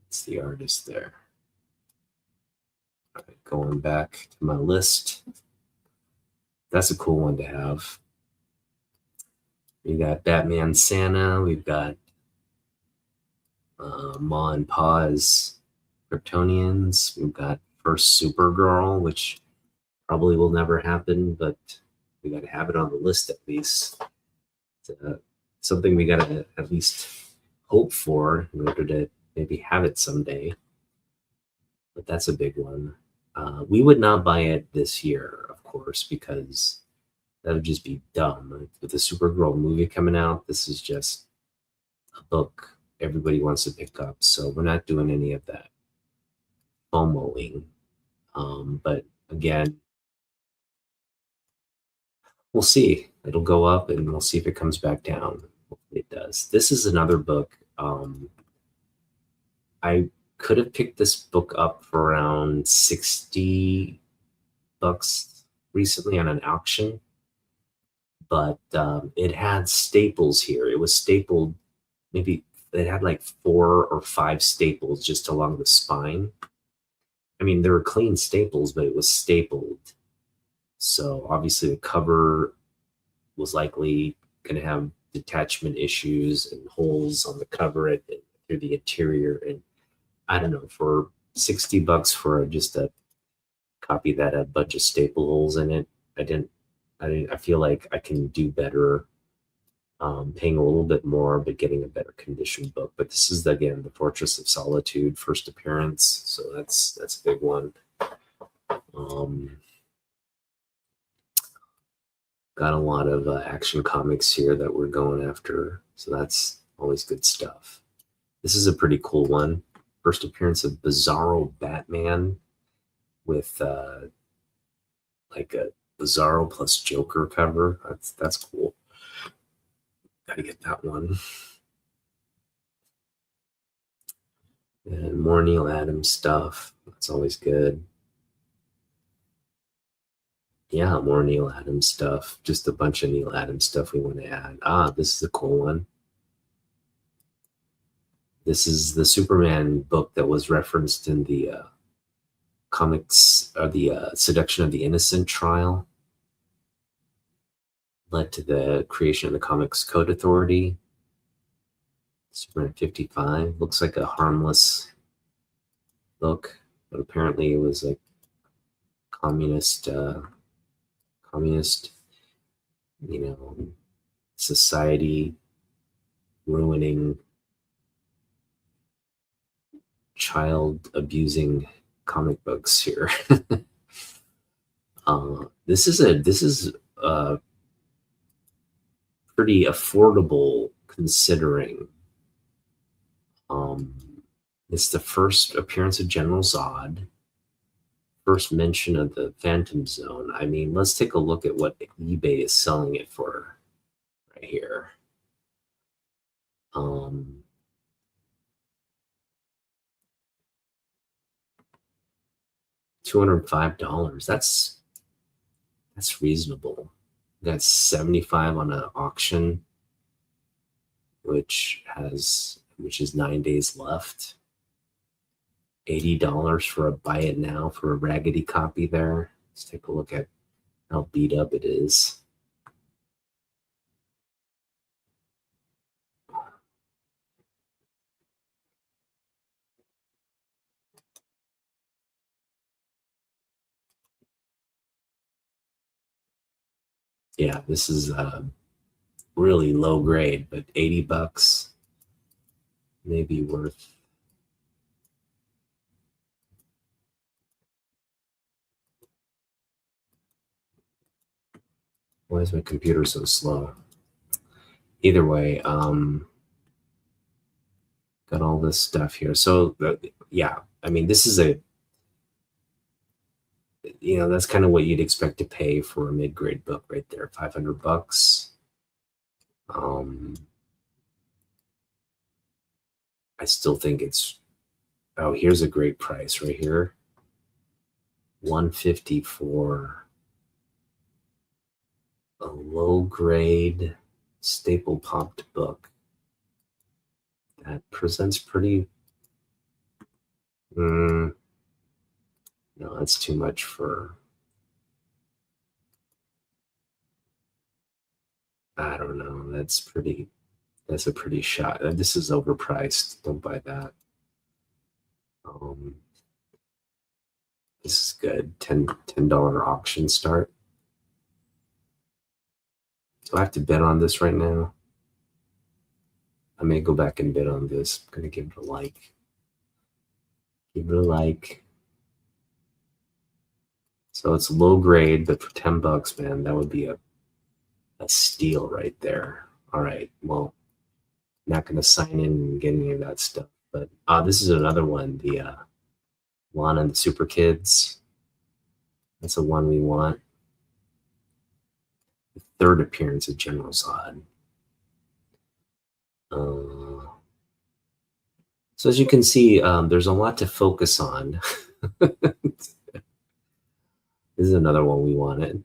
It's the artist there. All right, going back to my list. That's a cool one to have. We got Batman Santa. We've got Ma and Pa's Kryptonians. We've got First Supergirl, which probably will never happen, but we got to have it on the list at least. It's, something we got to at least hope for in order to maybe have it someday. But that's a big one. We would not buy it this year, of course, because that would just be dumb. With the Supergirl movie coming out, this is just a book everybody wants to pick up. So we're not doing any of that FOMOing. But again, we'll see. It'll go up and we'll see if it comes back down. Hopefully it does. This is another book. I could have picked this book up for around $60 recently on an auction, but it had staples here. It was stapled, maybe it had like 4 or 5 staples just along the spine. I mean, they were clean staples, but it was stapled. So obviously the cover was likely going to have detachment issues and holes on the cover and through the interior. And I don't know, for $60 for just a copy that had a bunch of staple holes in it, I feel like I can do better paying a little bit more, but getting a better condition book. But this is again the Fortress of Solitude first appearance, so that's a big one. Got a lot of Action Comics here that we're going after, so that's always good stuff. This is a pretty cool one. First appearance of Bizarro Batman with like a Bizarro plus Joker cover. That's cool. Gotta get that one. And more Neil Adams stuff. That's always good. Yeah, more Neil Adams stuff. Just a bunch of Neil Adams stuff we want to add. This is a cool one. This is the Superman book that was referenced in the comics, or the Seduction of the Innocent trial. Led to the creation of the Comics Code Authority. Superman 55 looks like a harmless book, but apparently it was like communist, society ruining, child abusing comic books here. This is pretty affordable considering it's the first appearance of General Zod, first mention of the Phantom Zone. I mean, let's take a look at what eBay is selling it for right here. $205. That's reasonable. That's 75 on an auction, which is 9 days left. $80 for a buy it now for a raggedy copy there. Let's take a look at how beat up it is. Yeah, this is really low grade, but $80 may be worth. Why is my computer so slow? either way, got all this stuff here. So yeah, I mean, this is that's kind of what you'd expect to pay for a mid-grade book right there, $500. Um, I still think oh, here's a great price right here. 150 for a low grade staple popped book that presents pretty. No, that's too much for. I don't know. That's a pretty shot. This is overpriced. Don't buy that. Um, this is good. $10 auction start. Do I have to bet on this right now? I may go back and bid on this. I'm gonna give it a like. Give it a like. So it's low grade, but for $10, man, that would be a steal right there. All right. Well, I'm not gonna sign in and get any of that stuff. But this is another one, the Lana and the Super Kids. That's the one we want. The third appearance of General Zod. So as you can see, there's a lot to focus on. This is another one we wanted.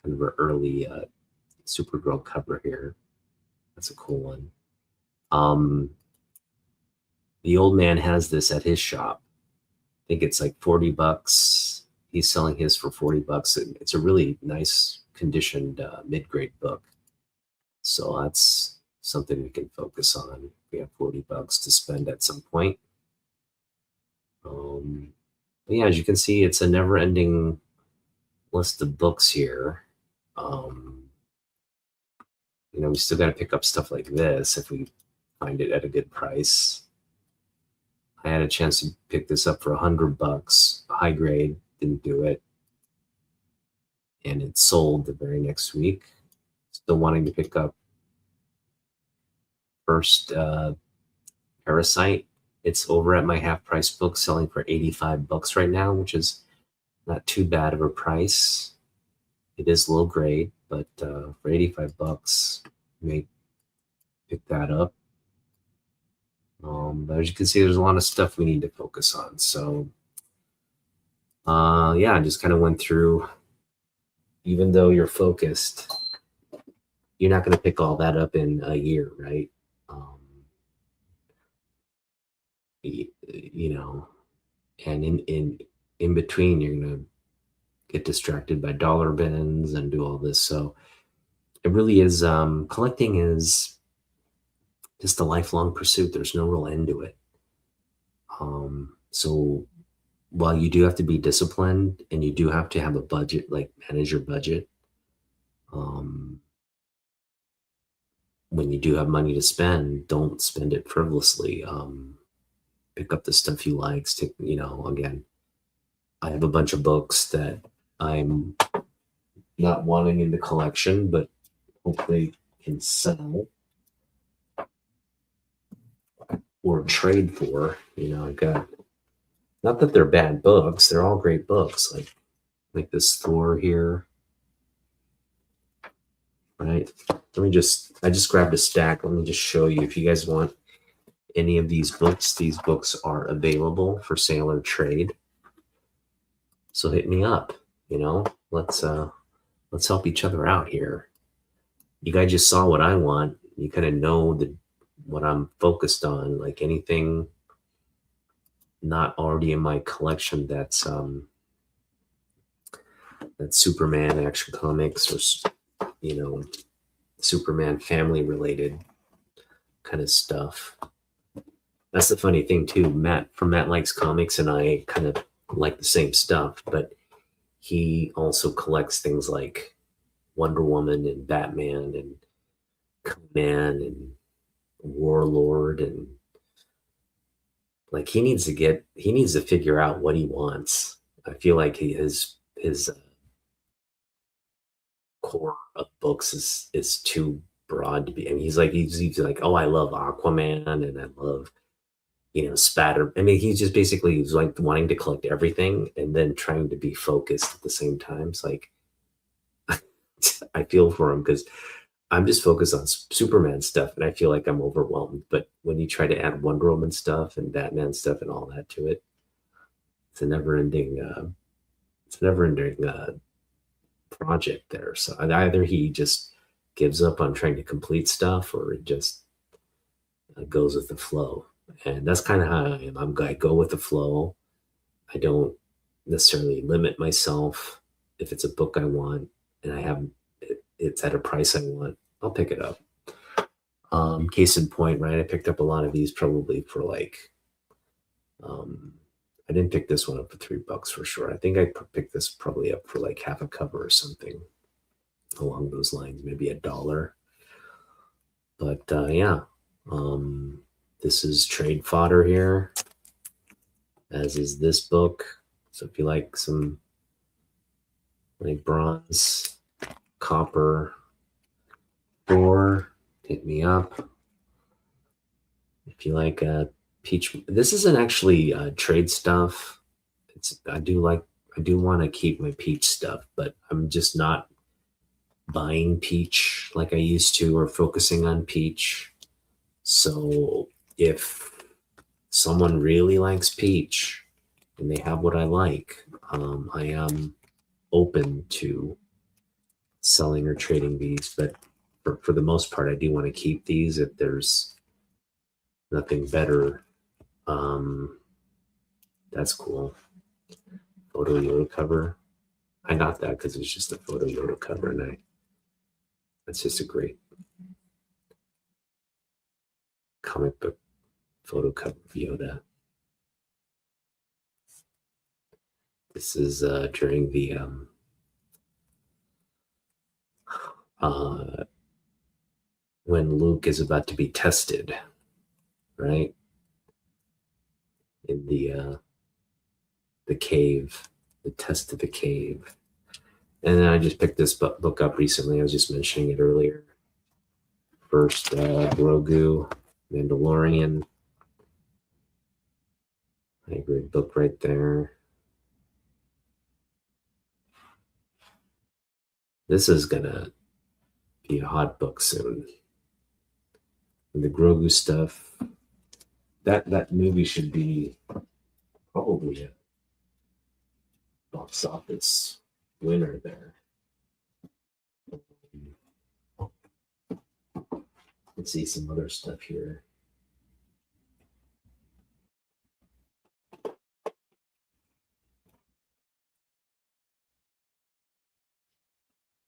Kind of an early Supergirl cover here. That's a cool one. The old man has this at his shop. I think it's like $40. He's selling his for $40. It's a really nice conditioned mid-grade book. So that's something we can focus on. We have $40 to spend at some point. But yeah, as you can see, it's a never-ending list of books here. We still got to pick up stuff like this if we find it at a good price. I had a chance to pick this up for $100, high grade, didn't do it. And it sold the very next week. Still wanting to pick up First Parasite. It's over at my half price book, selling for $85 right now, which is not too bad of a price. It is low grade, but for $85, you may pick that up. But as you can see, there's a lot of stuff we need to focus on. So yeah, I just kind of went through. Even though you're focused, you're not going to pick all that up in a year, right? And in between, you're going to get distracted by dollar bins and do all this. So it really is, collecting is just a lifelong pursuit. There's no real end to it. So while you do have to be disciplined and you do have to have a budget, like manage your budget, when you do have money to spend, don't spend it frivolously. Pick up the stuff you like. Again, I have a bunch of books that I'm not wanting in the collection, but hopefully can sell or trade for. I've got, not that they're bad books, they're all great books, like this Thor here. Right. I just grabbed a stack. Let me just show you if you guys want any of these books. These books are available for sale or trade. So hit me up, let's help each other out here. You guys just saw what I want. You kind of know what I'm focused on, like anything not already in my collection that's Superman Action Comics or Superman family related kind of stuff. That's the funny thing too. Matt Likes Comics and I kind of like the same stuff, but he also collects things like Wonder Woman and Batman and Conan and Warlord, and like he needs to figure out what he wants. I feel like his core of books is too broad to be. I mean, he's like, oh, I love Aquaman and I love, spatter. I mean, he's like wanting to collect everything and then trying to be focused at the same time. It's like I feel for him because I'm just focused on Superman stuff and I feel like I'm overwhelmed. But when you try to add Wonder Woman stuff and Batman stuff and all that to it, it's a never ending project there. So either he just gives up on trying to complete stuff or it just goes with the flow. And that's kind of how I am. I go with the flow. I don't necessarily limit myself. If it's a book I want and it's at a price I want, I'll pick it up. Case in point, right? I picked up a lot of these probably for like, I didn't pick this one up for $3 for sure. I think I picked this probably up for like half a cover or something along those lines, maybe $1. But yeah, this is trade fodder here, as is this book. So if you like some like bronze, copper, Thor, hit me up. If you like peach, this isn't actually trade stuff. I do want to keep my peach stuff, but I'm just not buying peach like I used to or focusing on peach. So if someone really likes peach and they have what I like, I am open to selling or trading these. But for the most part, I do want to keep these if there's nothing better. That's cool. Photo Yoda cover. I got that because it's just a Photo Yoda cover, and that's just a great comic book photo cover of Yoda. This is during the when Luke is about to be tested, right? In the cave, the test of the cave. And then I just picked this book up recently. I was just mentioning it earlier. First, Grogu, Mandalorian. A great book right there. This is gonna be a hot book soon. And the Grogu stuff, that movie should be probably a box office winner there. Let's see some other stuff here.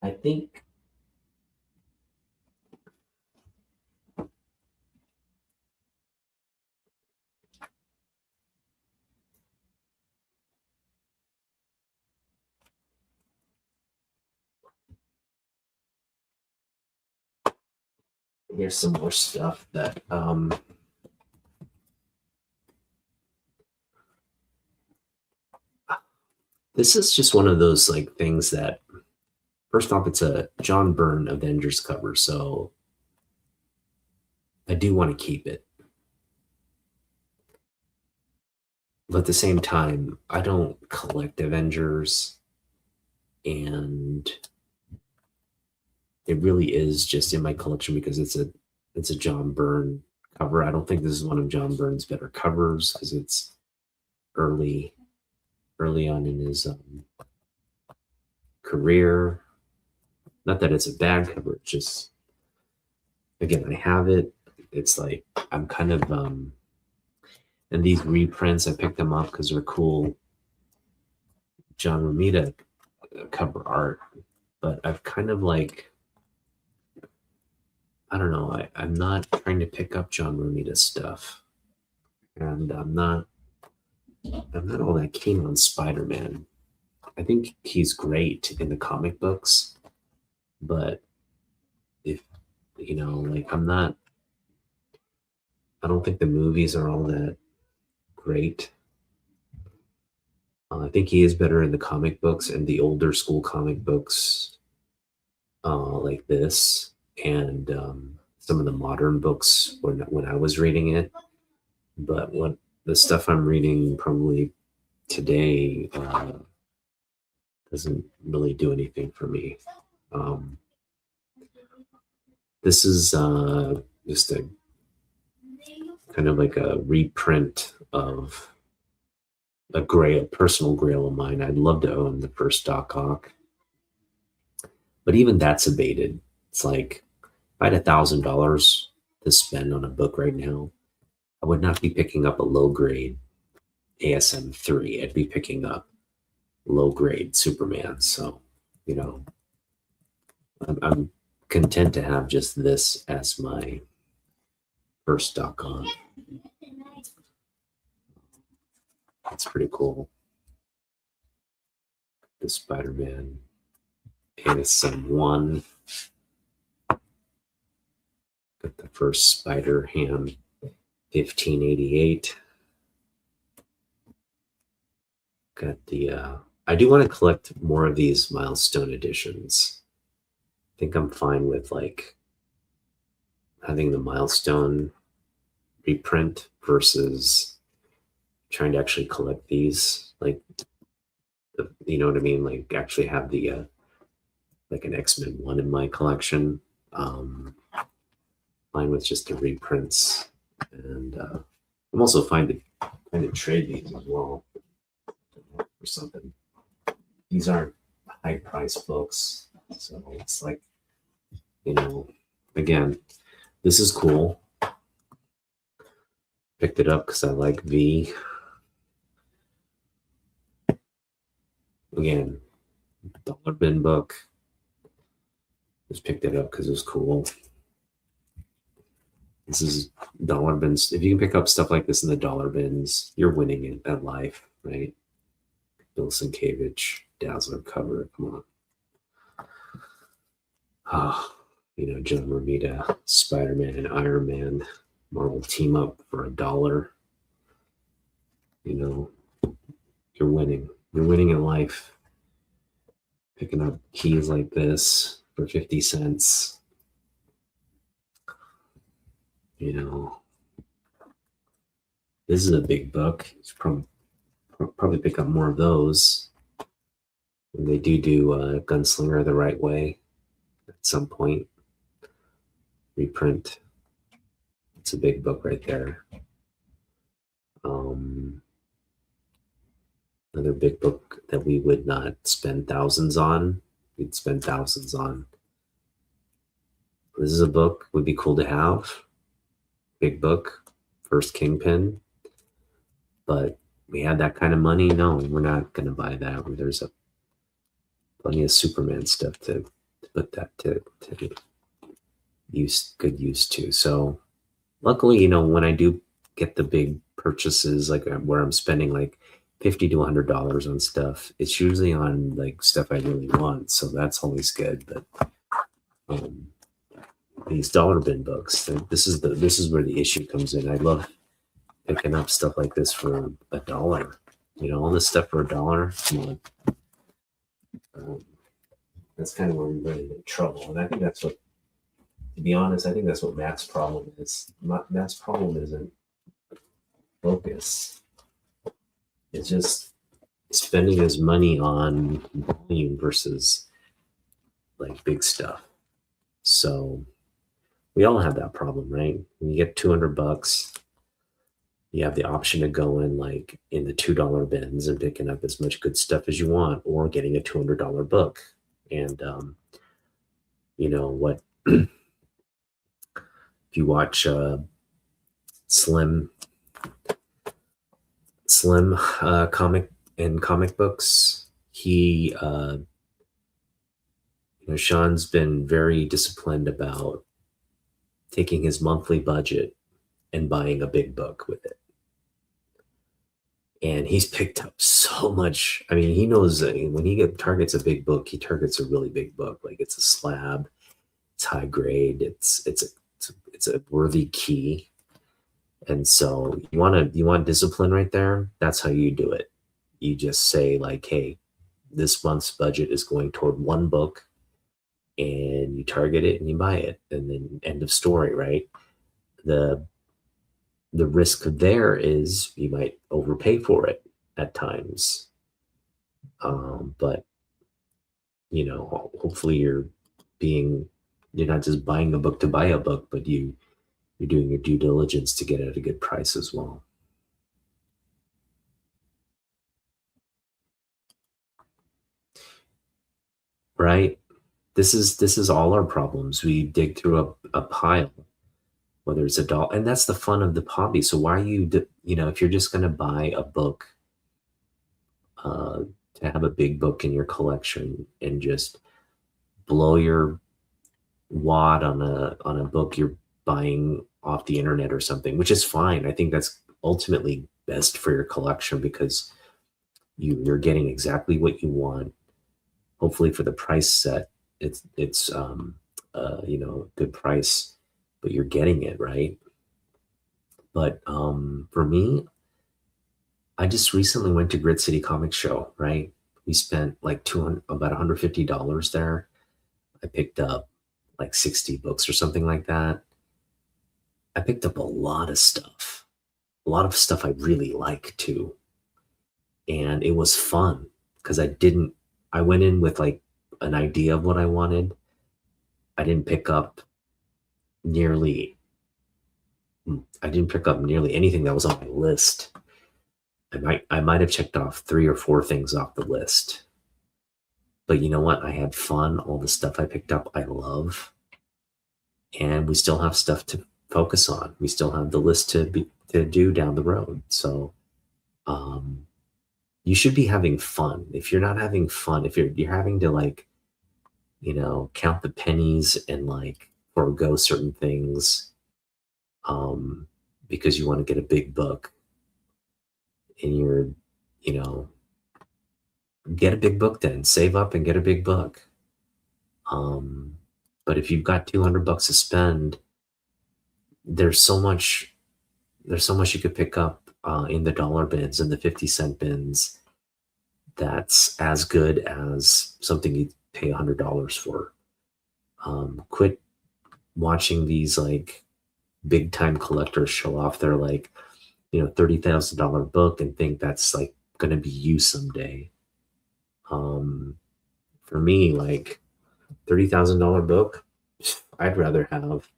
I think here's some more stuff that this is just one of those like things that, first off, it's a John Byrne Avengers cover, so I do want to keep it. But at the same time, I don't collect Avengers, and it really is just in my collection because it's a John Byrne cover. I don't think this is one of John Byrne's better covers because it's early on in his career. Not that it's a bad cover, it's just, again, I have it. It's like I'm kind of and these reprints, I picked them up because they're cool John Romita cover art, but I've kind of like, I don't know, I'm not trying to pick up John Romita stuff, and I'm not all that keen on Spider-Man. I think he's great in the comic books, but if like I don't think the movies are all that great. I think he is better in the comic books and the older school comic books. like this, and some of the modern books when I was reading it. But what the stuff I'm reading probably today doesn't really do anything for me. Um, this is just a kind of like a reprint of a personal grail of mine. I'd love to own the first Doc Ock, but even that's abated. It's like if I had $1,000 to spend on a book right now, I would not be picking up a low grade ASM 3. I'd be picking up low grade Superman. So, you know, I'm content to have just this as my first Doc Ock. That's pretty cool. The Spider-Man ASM 1. Got the first Spider-Ham 1588. Got the I do want to collect more of these milestone editions. I think I'm fine with like having the milestone reprint versus trying to actually collect these, like, you know what I mean, like actually have the like an X-Men 1 in my collection. Fine with just the reprints, and I'm also fine to trade these as well for something. These aren't high price books, so it's like, you know, again, this is cool. Picked it up because I like V. Again, dollar bin book. Just picked it up because it was cool. This is dollar bins. If you can pick up stuff like this in the dollar bins, you're winning it at life, right? Bill Sienkiewicz, Dazzler cover. Come on. You know, John Romita, Spider-Man and Iron Man, Marvel team up for $1. You know, you're winning. You're winning in life. Picking up keys like this for 50 cents. You know, this is a big book. You should probably pick up more of those. And they do Gunslinger the right way at some point. Reprint. It's a big book right there. Another big book that we would not spend thousands on. We'd spend thousands on. This is a book would be cool to have. Big book, first Kingpin. But we had that kind of money. No, we're not going to buy that. There's plenty of Superman stuff to put that to good use to. So luckily, you know, when I do get the big purchases, like where I'm spending like $50 to $100 on stuff, it's usually on like stuff I really want. So that's always good. But these dollar bin books, this is where the issue comes in. I love picking up stuff like this for $1. You know, all this stuff for $1. You know, that's kind of where we run into trouble. And I think that's what, to be honest, I think that's what Matt's problem is. Matt's problem isn't focus. It's just spending his money on volume versus like big stuff. So we all have that problem, right? When you get $200, you have the option to go in like in the $2 bins and picking up as much good stuff as you want, or getting a $200 book. And you know what? If you watch Slim comic books, he you know, Sean's been very disciplined about taking his monthly budget and buying a big book with it. And he's picked up so much. I mean, he knows when he targets a big book, he targets a really big book. Like it's a slab, it's high grade, it's a worthy key. And so you want discipline right there. That's how you do it. You just say like, hey, this month's budget is going toward one book. and you target it and you buy it, and then end of story, right? The the risk there is you might overpay for it at times. But hopefully you're not just buying a book to buy a book, but you're doing your due diligence to get it at a good price as well. Right? This is all our problems. We dig through a pile, whether it's a doll, and that's the fun of the hobby. So why are if you're just going to buy a book, uh, to have a big book in your collection and just blow your wad on a book you're buying off the internet or something, which is fine. I think that's ultimately best for your collection because you're getting exactly what you want. Hopefully for the price set, it's good price, but you're getting it right. But for me, I just recently went to Grid City Comic Show, right? We spent like about $150 there. I picked up like 60 books or something like that. I picked up a lot of stuff I really like too. And it was fun because I went in with like an idea of what I wanted. I didn't pick up nearly, I didn't pick up nearly anything that was on my list. I might have checked off 3 or 4 things off the list. But you know what? I had fun. All the stuff I picked up, I love. And we still have stuff to focus on. We still have the list to do down the road. So, um, you should be having fun. If you're not having fun, if you're having to like, count the pennies and like forego certain things, um, because you want to get a big book, and you know, get a big book then. Save up and get a big book. Um, but if you've got $200 to spend, there's so much you could pick up in the dollar bins and the 50-cent bins that's as good as something you pay $100 for. Quit watching these like big time collectors show off their like $30,000 book and think that's like going to be you someday. For me, like $30,000 book, I'd rather have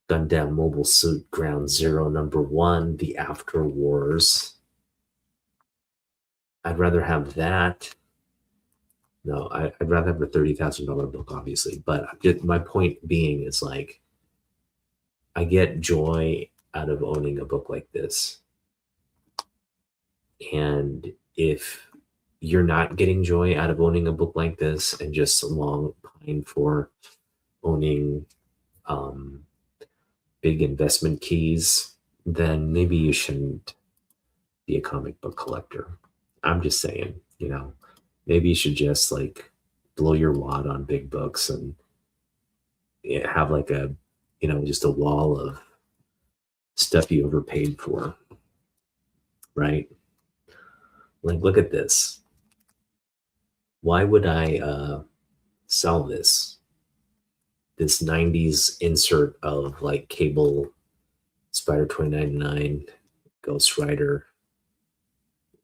Gundam Mobile Suit Ground Zero #1, The After Wars. I'd rather have that. No, I'd rather have a $30,000 book, obviously. But my point being is like, I get joy out of owning a book like this. And if you're not getting joy out of owning a book like this and just long pine for owning big investment keys, then maybe you shouldn't be a comic book collector. I'm just saying, maybe you should just like blow your wad on big books and have like just a wall of stuff you overpaid for, right? Like, look at this. Why would I sell this 90s insert of like Cable, Spider 2099, Ghost Rider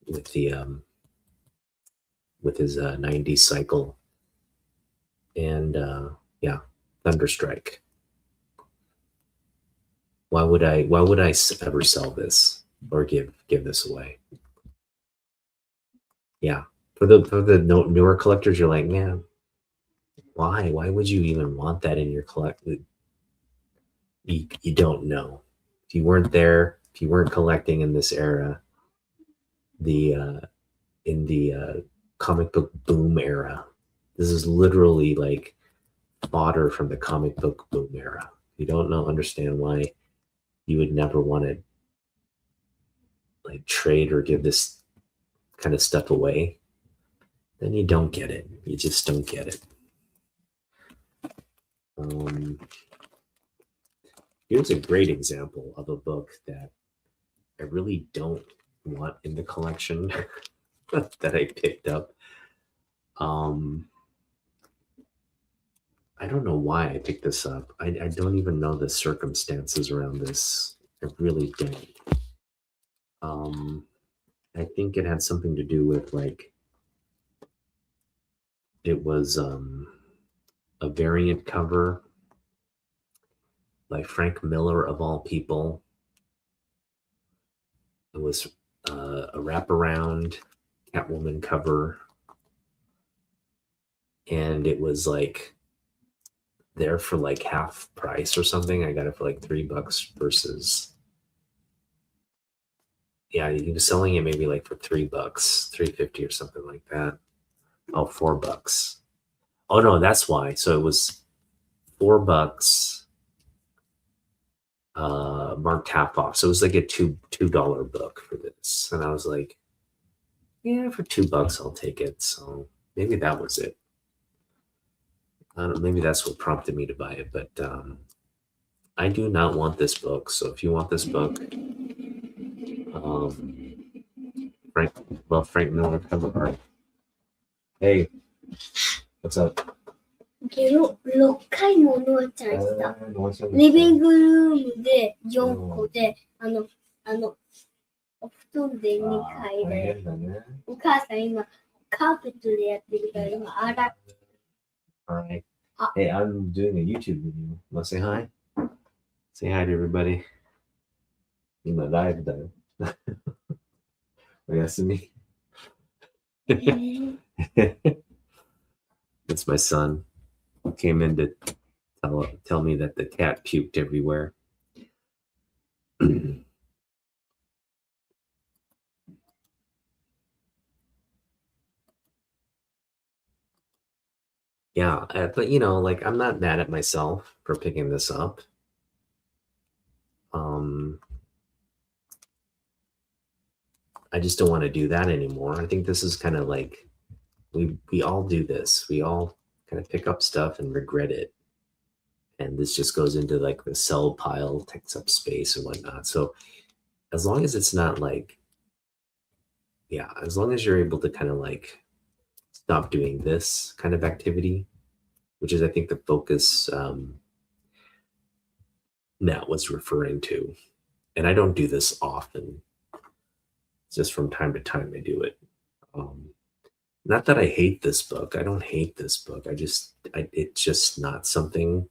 with the with his 90s cycle, and yeah, Thunderstrike. Why would I ever sell this or give this away? Yeah, for the newer collectors, you're like, man, why would you even want that in your collection? You don't know. If you weren't there, if you weren't collecting in this era, the in the comic book boom era, this is literally like fodder from the comic book boom era. You don't understand why you would never want to like trade or give this kind of stuff away. Then you don't get it. You just don't get it. Um, Here's a great example of a book that I really don't want in the collection that I picked up. I don't know why I picked this up. I don't even know the circumstances around this. I really don't. I think it had something to do with like it was a variant cover by Frank Miller of all people. It was a wraparound Catwoman cover, and it was like there for like half price or something. I got it for like $3 versus he was selling it maybe like for $3, $3.50 or something like that. Oh, $4. Oh no, that's why. So it was $4 marked half off. So it was like a $2 book for this. And I was like, yeah, for $2 I'll take it. So maybe that was it. I don't know, maybe that's what prompted me to buy it, but I do not want this book. So if you want this book, Frank Miller cover art. Hey, what's up? 6回もノアちゃんした。リビングルームで4個で、お布団で2回で、お母さん今、カーペットでやってるから今、洗って。Hi. Hey, I'm doing a YouTube video. Want to say hi? Say hi to everybody. 今、ライブだよ。おやすみ。It's my son who came in to tell me that the cat puked everywhere. Yeah, but like I'm not mad at myself for picking this up. I just don't want to do that anymore. I think this is kind of like we all do this. We all kind of pick up stuff and regret it. And this just goes into like the sell pile, takes up space and whatnot. So as long as it's not like, as long as you're able to kind of like stop doing this kind of activity, which is I think the focus Matt was referring to. And I don't do this often. Just from time to time I do it. Not that I hate this book. I don't hate this book. It's just not something.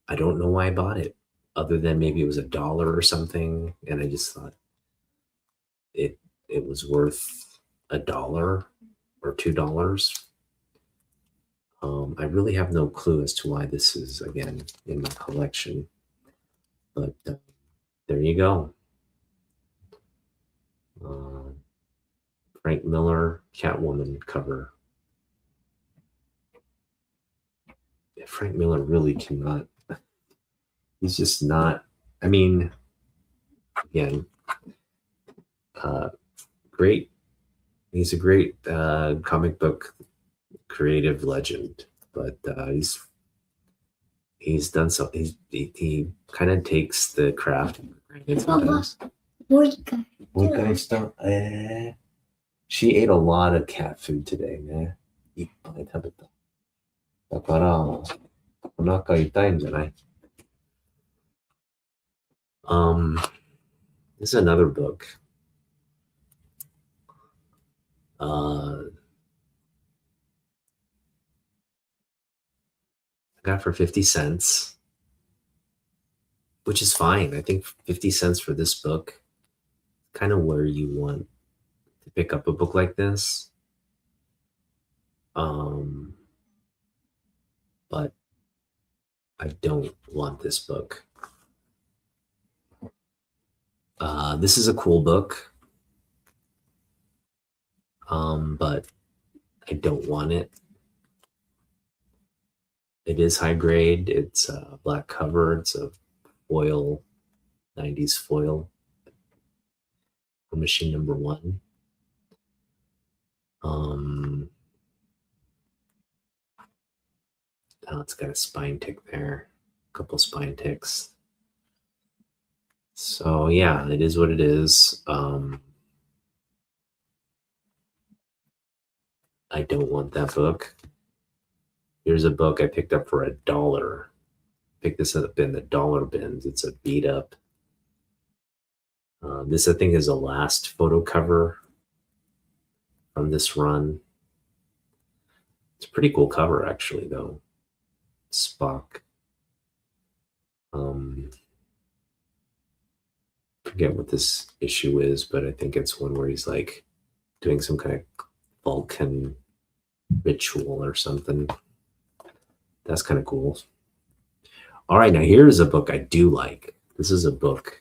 I don't know why I bought it, other than maybe it was $1 or something, and I just thought it was worth $1 or $2. I really have no clue as to why this is again in my collection, but there you go. Frank Miller Catwoman cover. Frank Miller really cannot. He's just not. I mean, again, great. He's a great comic book creative legend, but he's done so. He kind of takes the craft. She ate a lot of cat food today, man. いっぱい食べた。だから、お腹痛いんじゃない? This is another book. I got for 50 cents, which is fine. I think 50 cents for this book, kind of where you want to pick up a book like this. But I don't want this book. This is a cool book, but I don't want it. It is high grade. It's a black cover. It's a foil, 90s foil for machine number 1. It's got a spine tick there, a couple spine ticks. So yeah, it is what it is. I don't want that book. Here's a book I picked up for $1. Picked this up in the dollar bins. It's a beat up. This, I think, is the last photo cover from this run. It's a pretty cool cover, actually, though. Spock. Forget what this issue is, but I think it's one where he's like doing some kind of Vulcan ritual or something. That's kind of cool. All right, now here's a book I do like. This is a book.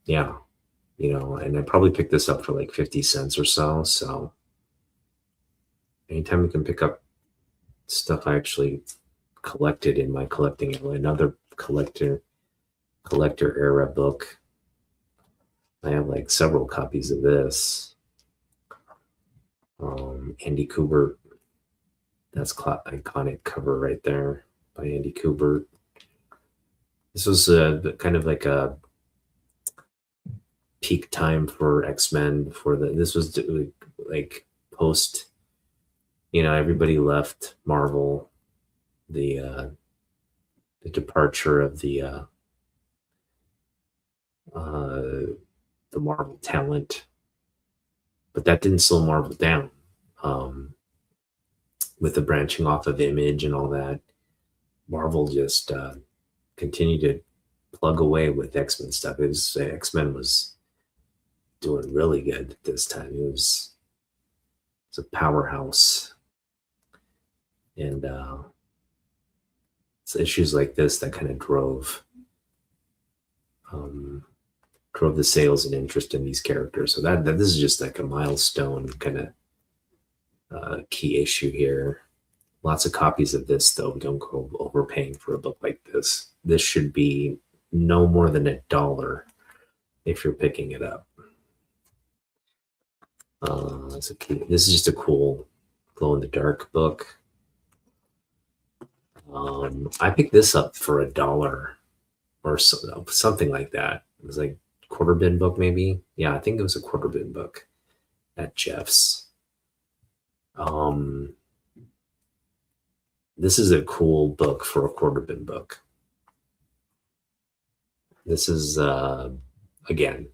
Yeah, you know, and I probably picked this up for like 50 cents or so. So anytime you can pick up stuff I actually collected in my collecting, another collector era book. I have like several copies of this. Andy Kubert. That's iconic cover right there by Andy Kubert. This was kind of like a peak time for X-Men before this was like post, you know, everybody left Marvel, the departure of the Marvel talent, but that didn't slow Marvel down. With the branching off of Image and all that, Marvel just continued to plug away with X-Men stuff. It was X-Men was doing really good at this time. It's a powerhouse, and it's issues like this that kind of drove the sales and interest in these characters. So that this is just like a milestone kind of key issue here. Lots of copies of this, though. Don't go overpaying for a book like this. This should be no more than $1 if you're picking it up. This is just a cool glow-in-the-dark book. I picked this up for $1 or something like that. It was like quarter bin book, maybe. Yeah, I think it was a quarter bin book at Jeff's. This is a cool book for a quarter bin book. This is again.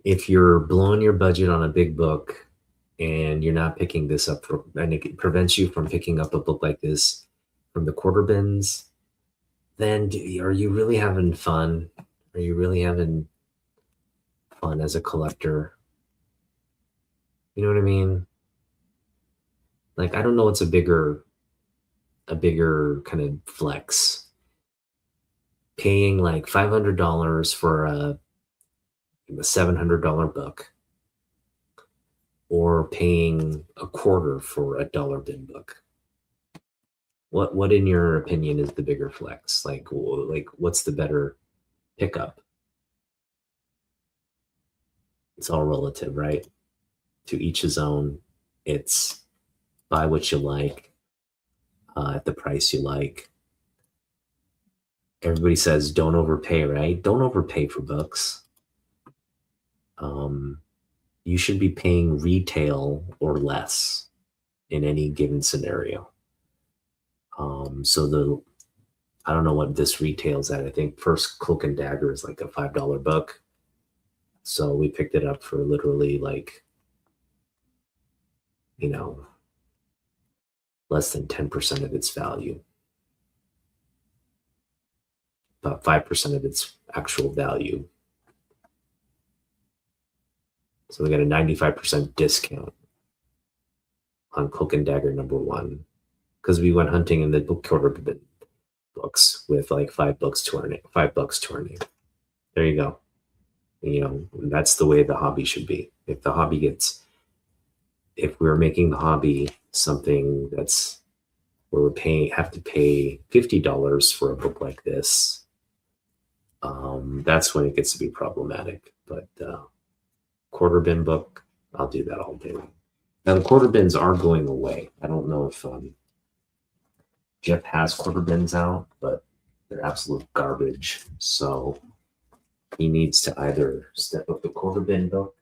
If you're blowing your budget on a big book and you're not picking this up and it prevents you from picking up a book like this from the quarter bins, then are you really having fun? Are you really having fun as a collector? You know what I mean? Like, I don't know what's a bigger kind of flex. Paying like $500 for a $700 book, or paying a quarter for a dollar bin book. What in your opinion is the bigger flex? Like what's the better pickup? It's all relative, right? To each his own. It's buy what you like at the price you like. Everybody says don't overpay, right? Don't overpay for books. You should be paying retail or less in any given scenario. So I don't know what this retails at. I think first Cloak and Dagger is like a $5 book. So we picked it up for literally like, you know, less than 10% of its value. About 5% of its actual value. So we got a 95% discount on Cloak and Dagger #1 because we went hunting in the book quarter bin books with like $5 to our name. There you go. You know, that's the way the hobby should be. If we're making the hobby something that's where have to pay $50 for a book like this, that's when it gets to be problematic. But quarter bin book, I'll do that all day long. Now the quarter bins are going away. I don't know if Jeff has quarter bins out, but they're absolute garbage. So he needs to either step up the quarter bin book,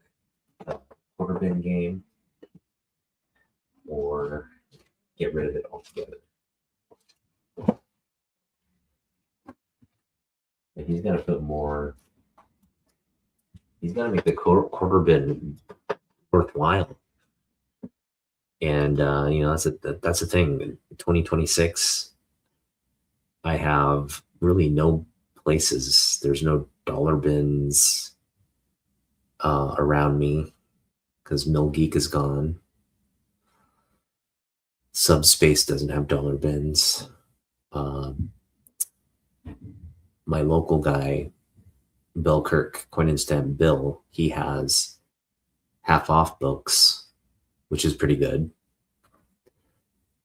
quarter bin game, or get rid of it altogether. And he's got to put more. He's got to make the quarter bin worthwhile. And that's the thing. 2026, I have really no places. There's no dollar bins around me because Mill Geek is gone. Subspace doesn't have dollar bins. My local guy, Bill Kirk, Coin and Stamp Bill, he has half off books, which is pretty good.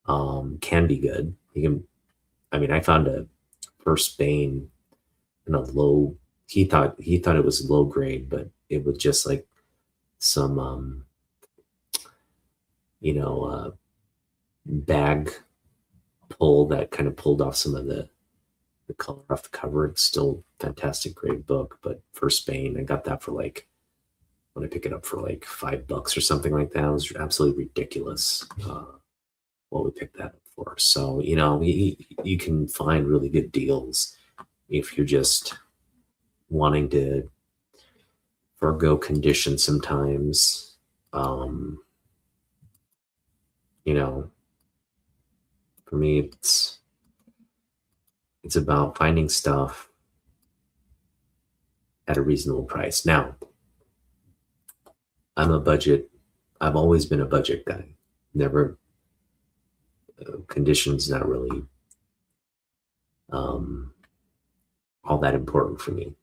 Can be good. I found a First Bane in a low. He thought it was low grade, but it was just like some bag pull that kind of pulled off some of the color off the cover. It's still fantastic, great book. But First Bane, I got that for like, when I pick it up for like $5 or something like that. It was absolutely ridiculous what we picked that up for. So, you can find really good deals if you're just wanting to forgo condition sometimes. For me, it's about finding stuff at a reasonable price. Now, I've always been a budget guy. Never, conditions not really all that important for me.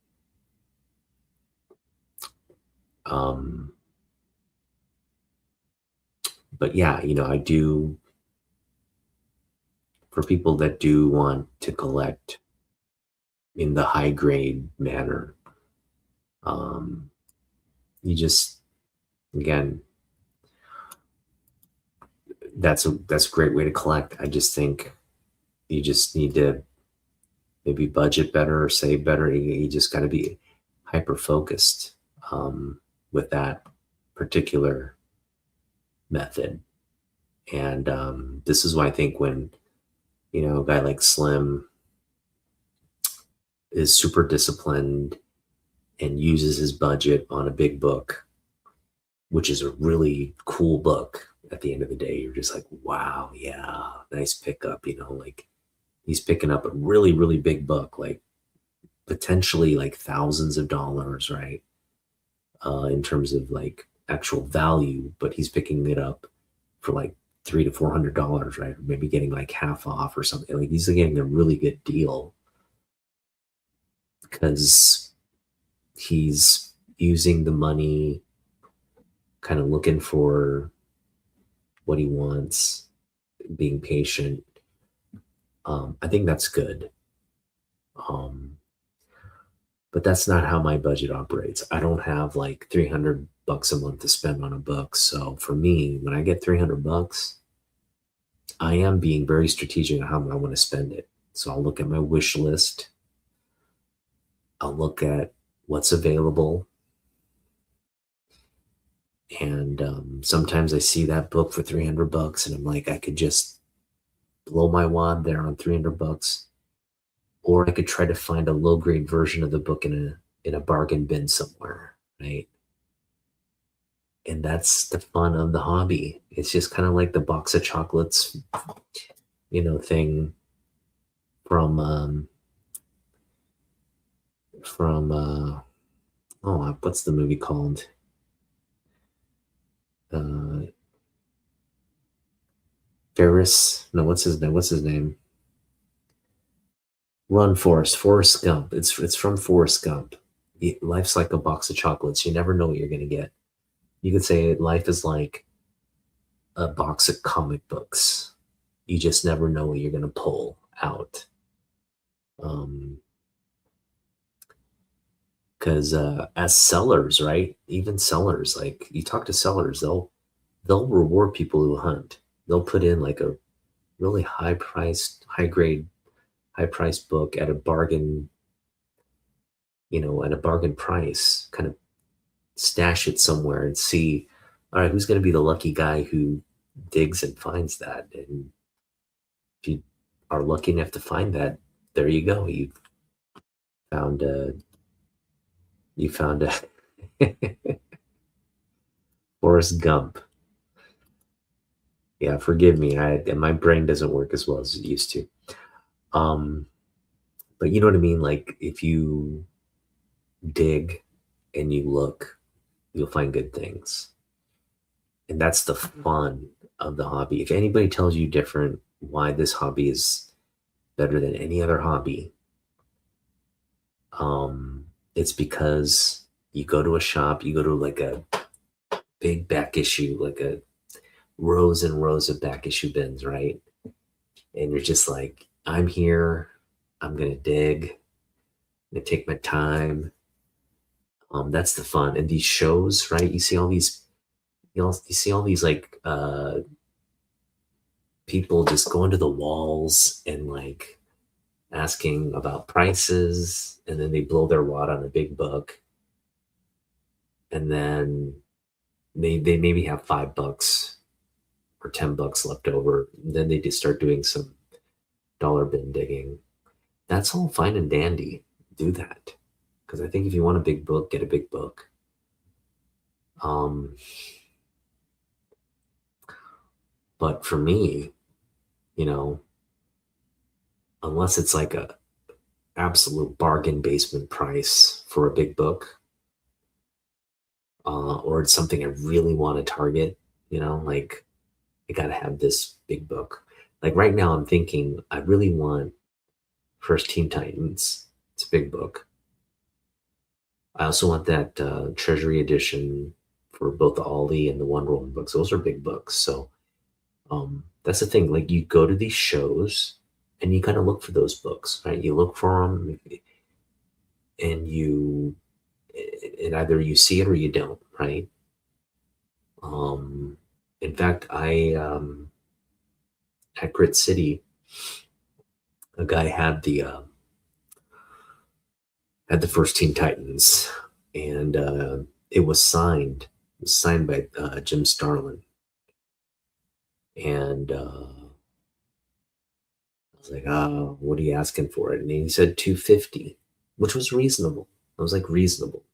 But yeah, I do, for people that do want to collect in the high grade manner, you just, again, that's a great way to collect. I just think you just need to maybe budget better or save better. You just got to be hyper focused with that particular method. And this is why I think when a guy like Slim is super disciplined and uses his budget on a big book, which is a really cool book, at the end of the day, you're just like, wow, yeah, nice pickup. Like he's picking up a really, really big book, like potentially like thousands of dollars, right? In terms of like actual value, but he's picking it up for like $300 to $400, right? Or maybe getting like half off or something. Like he's getting a really good deal because he's using the money, kind of looking for what he wants, being patient. I think that's good. But that's not how my budget operates. I don't have like $300 a month to spend on a book. So for me, when I get $300, I am being very strategic on how I want to spend it. So I'll look at my wish list. I'll look at what's available. And sometimes I see that book for $300 and I'm like, I could just blow my wad there on $300, or I could try to find a low grade version of the book in a bargain bin somewhere, right? And that's the fun of the hobby. It's just kind of like the box of chocolates, thing from what's the movie called? Ferris? No, what's his name? Run, Forrest Gump. It's from Forrest Gump. Life's like a box of chocolates. You never know what you're going to get. You could say life is like a box of comic books. You just never know what you're going to pull out. Because as sellers, right? Even sellers, like you talk to sellers, they'll reward people who hunt. They'll put in like a really high priced book at a bargain at a bargain price, kind of stash it somewhere and see, all right, who's going to be the lucky guy who digs and finds that? And if you are lucky enough to find that, there you go. Found a, you found a Forrest Gump. Yeah, forgive me. My brain doesn't work as well as it used to. But you know what I mean? Like if you dig and you look, you'll find good things. And that's the fun of the hobby. If anybody tells you different, why this hobby is better than any other hobby, it's because you go to a shop, you go to like a big back issue, like a rows and rows of back issue bins, right? And you're just like, I'm here, I'm gonna dig, I'm gonna take my time. That's the fun. And these shows, right? You see all these, you see all these like people just going to the walls and like asking about prices, and then they blow their wad on a big book, and then they maybe have $5 or $10 left over. And then they just start doing some dollar bin digging. That's all fine and dandy. Do that, because I think if you want a big book, get a big book. But for me, you know, unless it's like a absolute bargain basement price for a big book, or it's something I really want to target, like I gotta have this big book. Like right now, I'm thinking I really want First Teen Titans. It's a big book. I also want that Treasury edition for both the Ollie and the Wonder Woman books. Those are big books. So that's the thing. Like you go to these shows and you kind of look for those books, right? You look for them, and either you see it or you don't, right? In fact, I at Grit City, a guy had the First Teen Titans, and it was signed. It was signed by Jim Starlin, and I was like, "Oh, what are you asking for it?" And he said 250, which was reasonable. I was like, reasonable,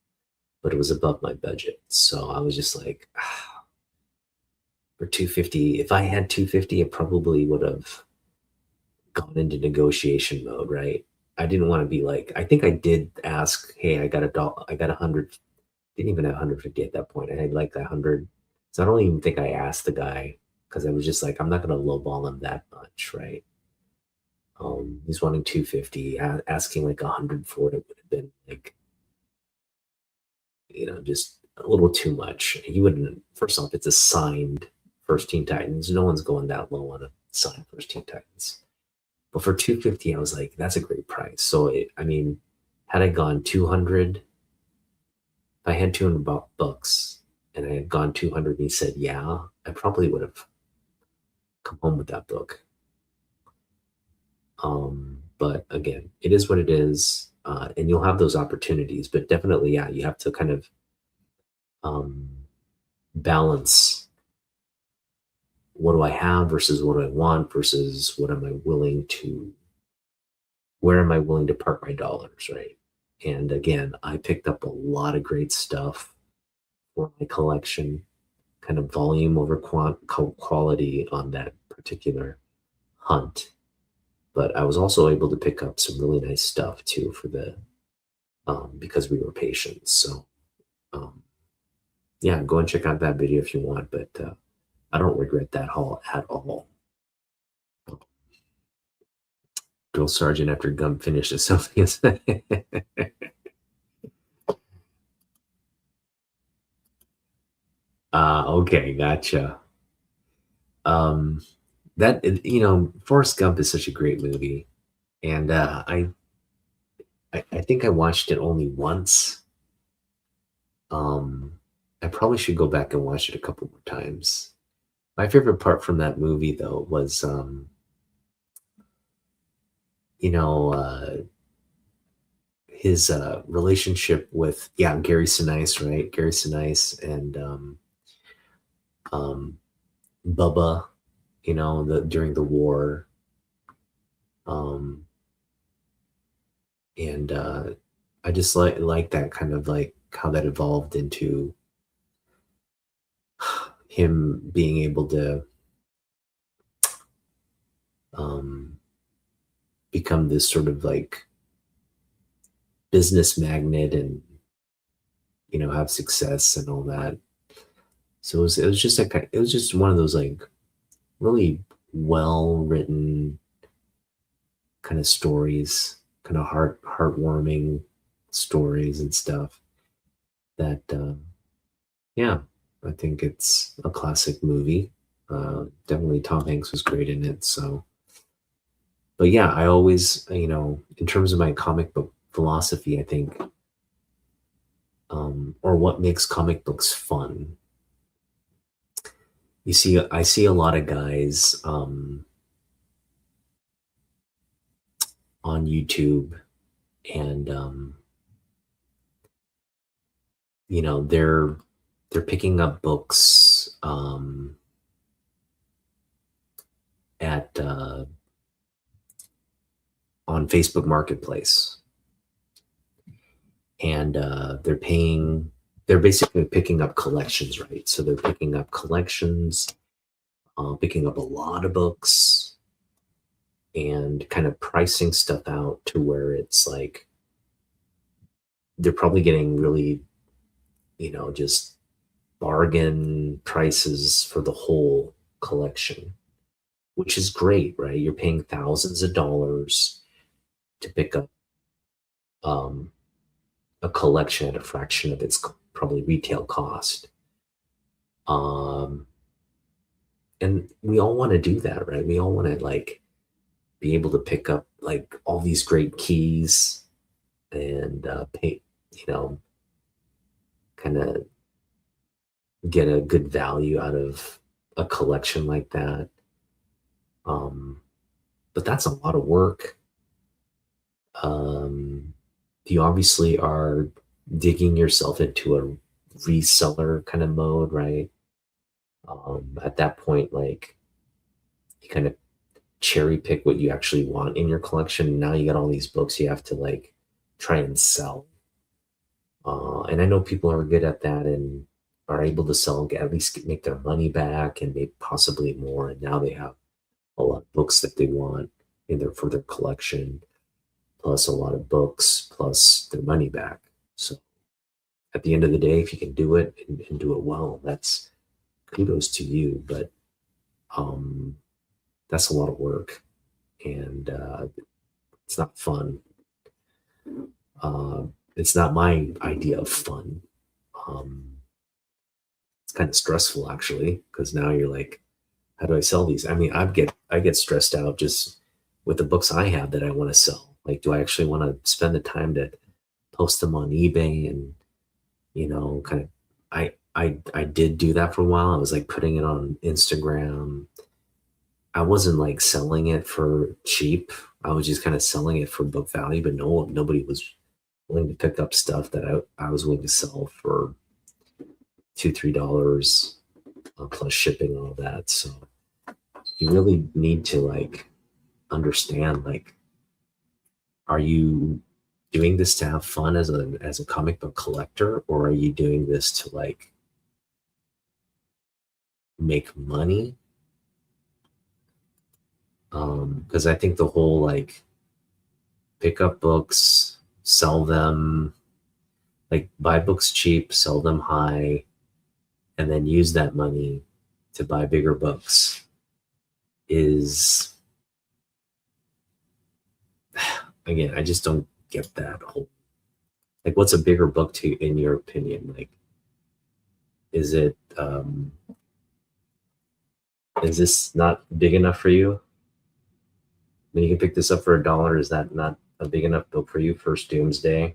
but it was above my budget. So I was just like, for 250, if I had 250, it probably would have gone into negotiation mode, right? I didn't want to be like, I think I did ask, hey, I got I got 100, didn't even have 150 at that point. I had like 100. So I don't even think I asked the guy, because I was just like, I'm not going to lowball him that much, right? He's wanting 250, asking like 100 for it would have been like, just a little too much. He wouldn't, first off, it's a signed First Teen Titans. No one's going that low on a signed First Teen Titans. But for 250, I was like, that's a great price. So I mean, had I gone 200, if I had 200 bucks and I had gone 200 and he said, yeah, I probably would have come home with that book. But again, it is what it is. And you'll have those opportunities, but definitely, yeah, you have to kind of balance, what do I have versus what do I want versus where am I willing to park my dollars, right? And again, I picked up a lot of great stuff for my collection, kind of volume over quality on that particular hunt. But I was also able to pick up some really nice stuff too for because we were patient. So yeah, go and check out that video if you want, but I don't regret that haul at all. Drill sergeant after Gump finishes something. Okay, gotcha. That Forrest Gump is such a great movie, and I think I watched it only once. I probably should go back and watch it a couple more times. My favorite part from that movie, though, was you know, his relationship with Gary Sinise, right? Gary Sinise and um, Bubba, during the war, um, and I just like that kind of like how that evolved into him being able to um, become this sort of like business magnate and have success and all that. So it was just like it was just one of those like really well written kind of stories, kind of heartwarming stories and stuff that yeah, I think it's a classic movie. Definitely Tom Hanks was great in it. So, but yeah, I always, in terms of my comic book philosophy, I think, or what makes comic books fun. I see a lot of guys on YouTube, and they're picking up books at on Facebook Marketplace, and they're basically picking up collections, right? So they're picking up collections, picking up a lot of books, and kind of pricing stuff out to where it's like they're probably getting really, just bargain prices for the whole collection, which is great, right? You're paying thousands of dollars to pick up um, a collection at a fraction of its probably retail cost. Um, and we all want to do that, right? We all want to like be able to pick up like all these great keys and pay, kind of get a good value out of a collection like that. Um, but that's a lot of work. Um, you obviously are digging yourself into a reseller kind of mode, right? At that point, like you kind of cherry pick what you actually want in your collection. Now you got all these books you have to like try and sell. And I know people are good at that and are able to sell, at least make their money back and maybe possibly more. And now they have a lot of books that they want in their for their collection, plus a lot of books, plus their money back. So at the end of the day, if you can do it and do it well, that's kudos to you. But that's a lot of work, and it's not fun. It's not my idea of fun. It's kind of stressful actually, because now you're like, how do I sell these? I mean, I get stressed out just with the books I have that I want to sell. Like, do I actually want to spend the time to post them on eBay and kind of I did do that for a while. I was like putting it on Instagram. I wasn't like selling it for cheap. I was just kind of selling it for book value, but nobody was willing to pick up stuff that I was willing to sell for $2-3 plus shipping and all that. So you really need to like understand, like, are you doing this to have fun as a comic book collector, or are you doing this to like make money? Because I think the whole like pick up books, sell them, like buy books cheap, sell them high, and then use that money to buy bigger books is, again, I just don't get that whole, like, what's a bigger book to in your opinion? Like, is it is this not big enough for you? When you can pick this up for $1, is that not a big enough book for you? First Doomsday.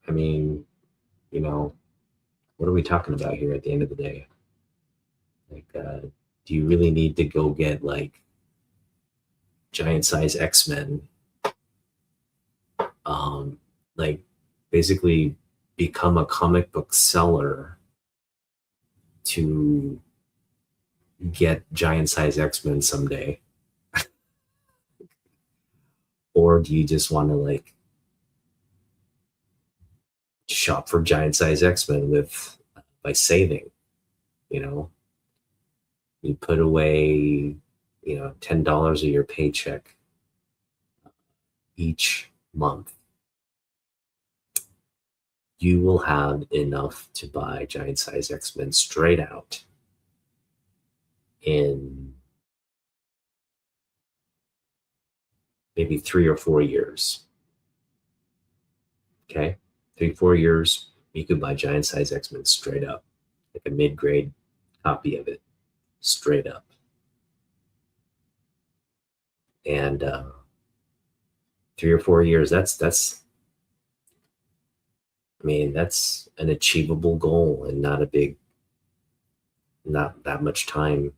I mean, what are we talking about here at the end of the day? Like, do you really need to go get like giant size X-Men like basically become a comic book seller to get giant size X-Men someday? Or do you just want to like shop for giant size X-Men with by saving, you know? You put away, $10 of your paycheck each month. You will have enough to buy giant size X-Men straight out in maybe 3 or 4 years. Okay? 3, 4 years, you could buy giant size X-Men straight up, like a mid-grade copy of it, straight up. And 3 or 4 years, that's that's an achievable goal and not that much time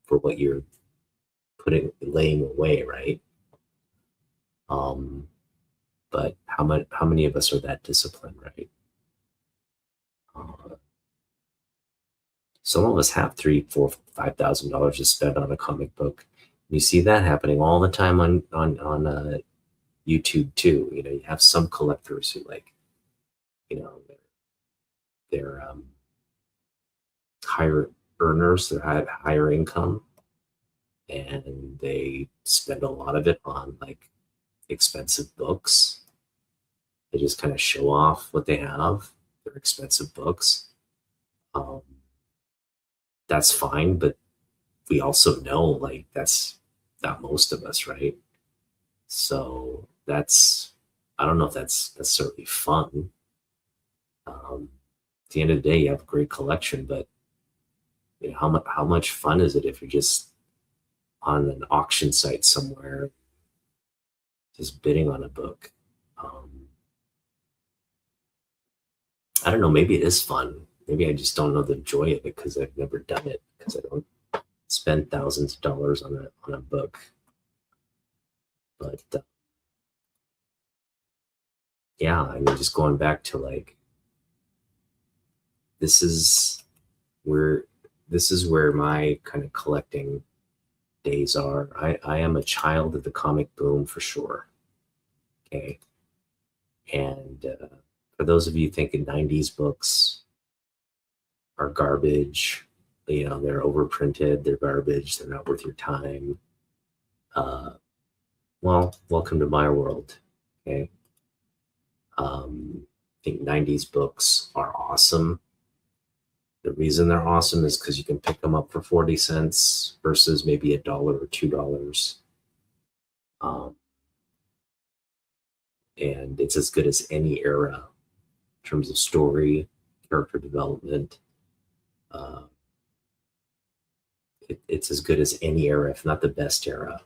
for what you're laying away, right? But how many of us are that disciplined, right? Some of us have $3, $4, $5,000 to spend on a comic book. You see that happening all the time on YouTube too. You have some collectors who you know, they're higher earners, they're higher income, and they spend a lot of it on like expensive books. They just kind of show off what they have. They're expensive books. That's fine, but we also know like that's not most of us, right? So I don't know if that's necessarily fun. At the end of the day, you have a great collection, but how much fun is it if you're just on an auction site somewhere, just bidding on a book? I don't know. Maybe it is fun. Maybe I just don't know the joy of it because I've never done it. Because I don't spend thousands of dollars on a book. But yeah, I mean, just going back to like this is where my kind of collecting days are. I am a child of the comic boom for sure. Okay, and for those of you thinking 90s books are garbage, they're overprinted, they're garbage, they're not worth your time. Well, welcome to my world. Okay. I think 90s books are awesome. The reason they're awesome is because you can pick them up for 40 cents versus maybe $1 or $2. And it's as good as any era in terms of story, character development. It's as good as any era, if not the best era.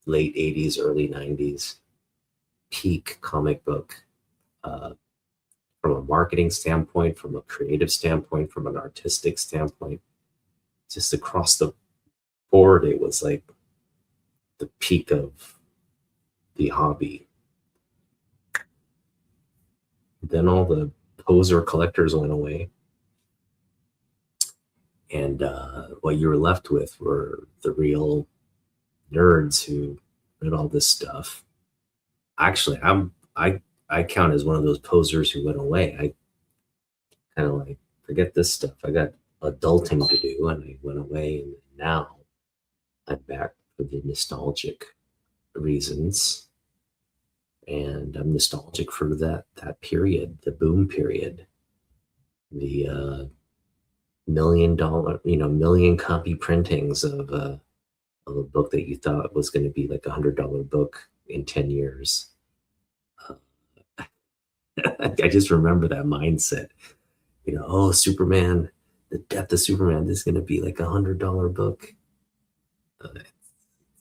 Late 80s, early 90s, peak comic book. From a marketing standpoint, from a creative standpoint, from an artistic standpoint, just across the board, it was like the peak of the hobby. Then all the poser collectors went away. And what you were left with were the real nerds who read all this stuff. Actually, I count as one of those posers who went away. I kind of like forget this stuff. I got adulting to do, and I went away. And now I'm back for the nostalgic reasons, and I'm nostalgic for that period, the boom period, the $1 million, million copy printings of a book that you thought was going to be like $100 book in 10 years. I just remember that mindset. Oh, Superman, the death of Superman, this is going to be like $100 book. It's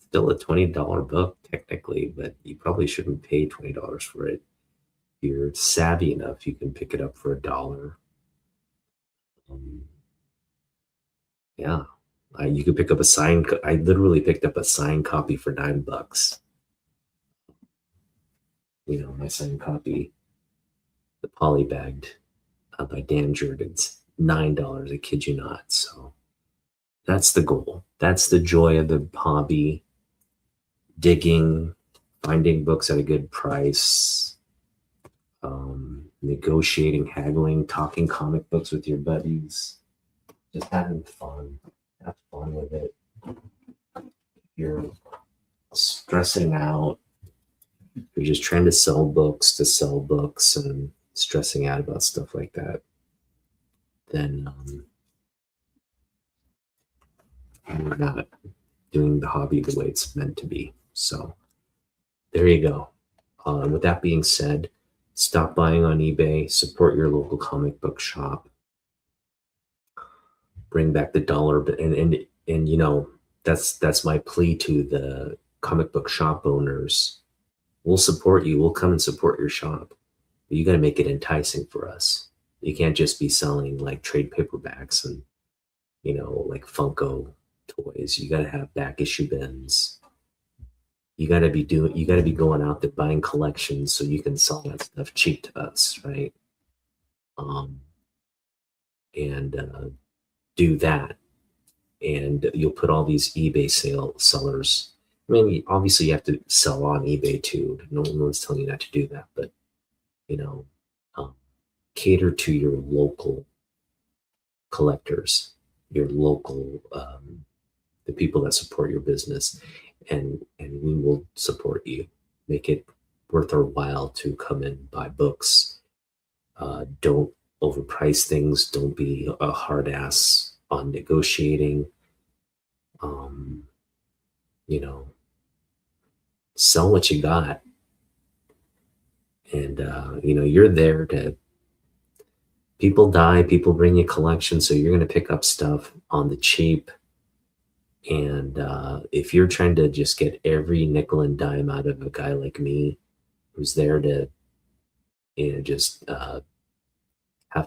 still a $20 book technically, but you probably shouldn't pay $20 for it. If you're savvy enough, you can pick it up for $1. Yeah, you could pick up a signed. I literally picked up a signed copy for $9. my signed copy, the polybagged by Dan Jurgens, $9. I kid you not. So that's the goal. That's the joy of the hobby. Digging, finding books at a good price, negotiating, haggling, talking comic books with your buddies, just having fun. Have fun with it. You're stressing out. You're just trying to sell books and stressing out about stuff like that. Then you're not doing the hobby the way it's meant to be. So there you go. With that being said, stop buying on eBay, support your local comic book shop, bring back the dollar, and that's my plea to the comic book shop owners. We'll support you. We'll come and support your shop. But you got to make it enticing for us. You can't just be selling like trade paperbacks and like Funko toys. You got to have back issue bins. You got to be going out there buying collections so you can sell that stuff cheap to us, right? And do that, and you'll put all these eBay sellers. I mean, obviously you have to sell on eBay too. No one's telling you not to do that, but cater to your local collectors, your local the people that support your business, and we will support you. Make it worth our while to come and buy books. Don't overprice things. Don't be a hard ass on negotiating. Sell what you got, and you're there to. People die, people bring you collections, so you're going to pick up stuff on the cheap. And if you're trying to just get every nickel and dime out of a guy like me, who's there to, just have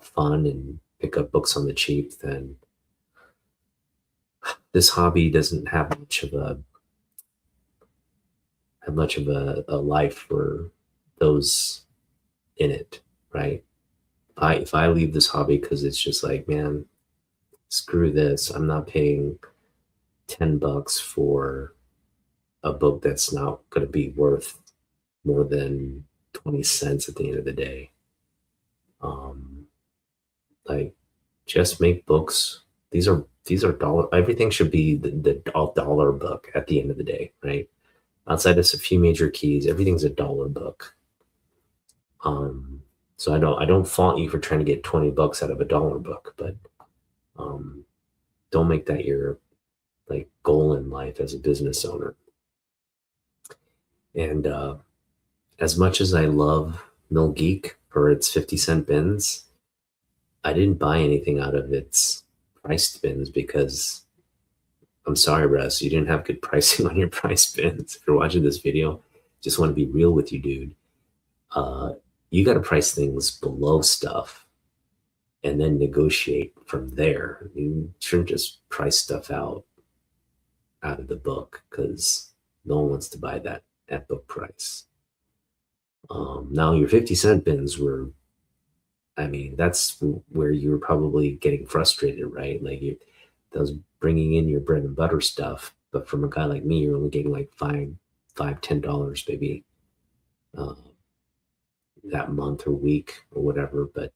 fun and pick up books on the cheap, then this hobby doesn't have much of a life for those in it, right? If I leave this hobby because it's just like, man, screw this, I'm not paying $10 for a book that's not going to be worth more than 20 cents at the end of the day. Like, just make books. These are dollar. Everything should be the dollar book at the end of the day, right? Outside of a few major keys, everything's a dollar book. So I don't fault you for trying to get $20 out of a dollar book, but don't make that your like goal in life as a business owner. And as much as I love Mill Geek for its 50-cent bins, I didn't buy anything out of its priced bins because I'm sorry, Russ, you didn't have good pricing on your price bins. If you're watching this video, just want to be real with you, dude. You got to price things below stuff and then negotiate from there. You shouldn't just price stuff out of the book because no one wants to buy that at book price. Now your 50-cent bins were, that's where you were probably getting frustrated, right? Like that was bringing in your bread and butter stuff, but from a guy like me, you're only getting like $10 maybe that month or week or whatever. But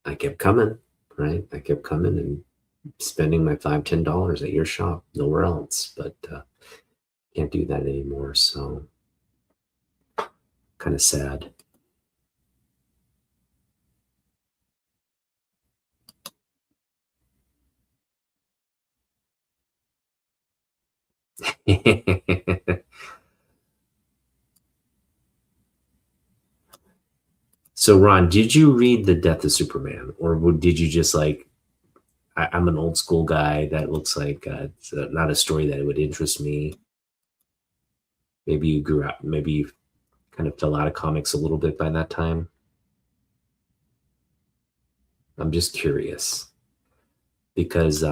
I kept coming, right? I kept coming and spending my $10 at your shop, nowhere else. But can't do that anymore. So kind of sad. So Ron, did you read The Death of Superman, or did you just like? I'm an old school guy. That looks like it's not a story that would interest me. Maybe you grew up. Maybe you kind of fell out of comics a little bit by that time. I'm just curious because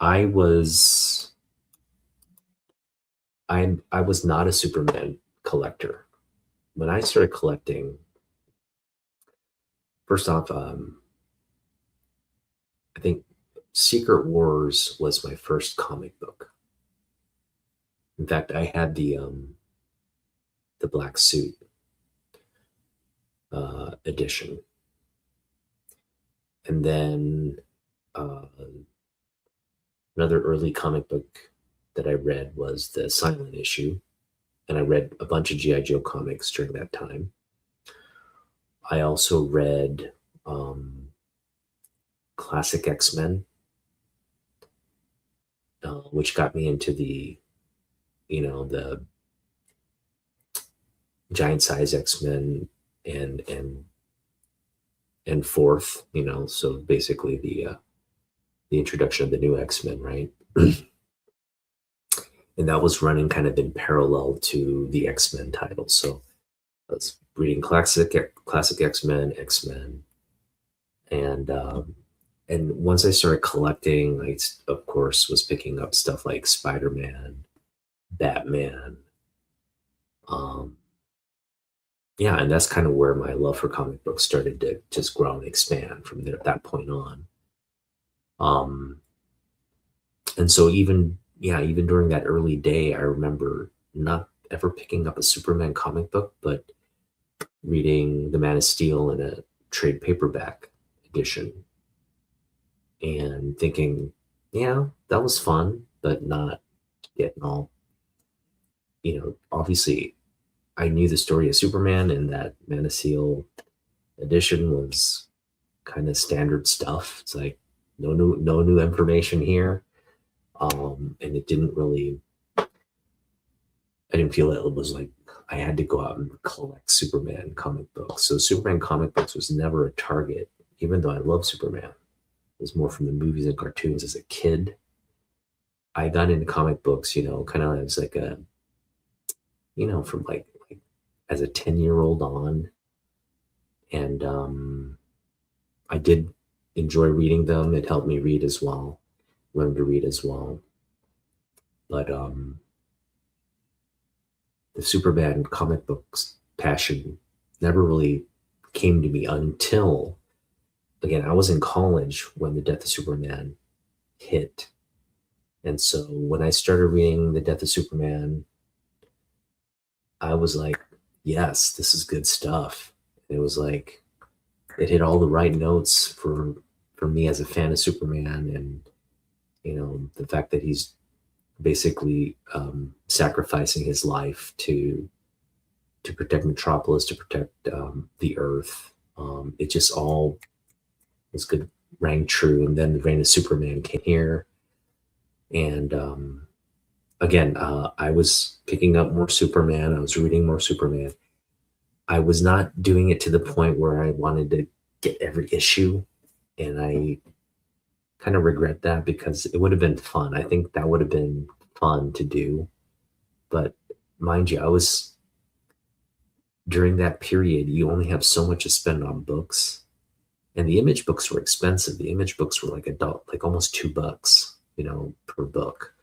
I was I was not a Superman collector. When I started collecting, first off, I think Secret Wars was my first comic book. In fact, I had the black suit edition, and then uh, another early comic book that I read was the silent issue, and I read a bunch of GI Joe comics during that time. I also read classic X-Men, which got me into the giant size X-Men and fourth, so basically the introduction of the new X-Men, right? And that was running kind of in parallel to the X-Men title. So I was reading classic X-Men, and once I started collecting, I of course was picking up stuff like Spider-Man, Batman. Yeah, and that's kind of where my love for comic books started to just grow and expand from there at that point on. And so even during that early day, I remember not ever picking up a Superman comic book, but reading The Man of Steel in a trade paperback edition and thinking, yeah, that was fun, but not getting all, obviously I knew the story of Superman, and that Man of Steel edition was kind of standard stuff. It's like no new information here. And it didn't really, I didn't feel that it was like I had to go out and collect Superman comic books. So Superman comic books was never a target, even though I love Superman. It was more from the movies and cartoons as a kid. I got into comic books, kind of as like a, from like as a 10-year-old on. And I did enjoy reading them. It helped me read as well, learn to read as well. But the Superman comic books passion never really came to me until, again, I was in college when the death of Superman hit. And so when I started reading The Death of Superman, I was like, yes, this is good stuff. And it was like, it hit all the right notes for me as a fan of Superman. And, the fact that he's basically sacrificing his life to protect Metropolis, to protect the Earth. It just all was good, rang true. And then the reign of Superman came here. And again, I was picking up more Superman. I was reading more Superman. I was not doing it to the point where I wanted to get every issue. And I kind of regret that, because it would have been fun. I think that would have been fun to do. But mind you, during that period, you only have so much to spend on books. And the image books were expensive. The image books were like almost $2, per book.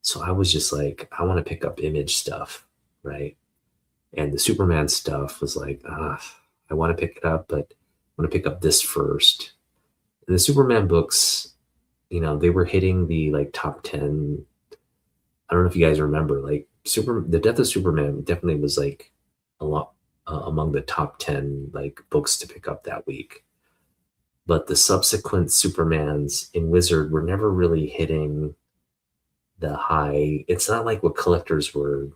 So I was just like, I want to pick up image stuff, right? And the Superman stuff was like, I want to pick it up, but I want to pick up this first. And the Superman books, they were hitting the like top 10. I don't know if you guys remember, like the Death of Superman definitely was like a lot among the top 10 like books to pick up that week. But the subsequent Supermans in Wizard were never really hitting the high. It's not like what collectors were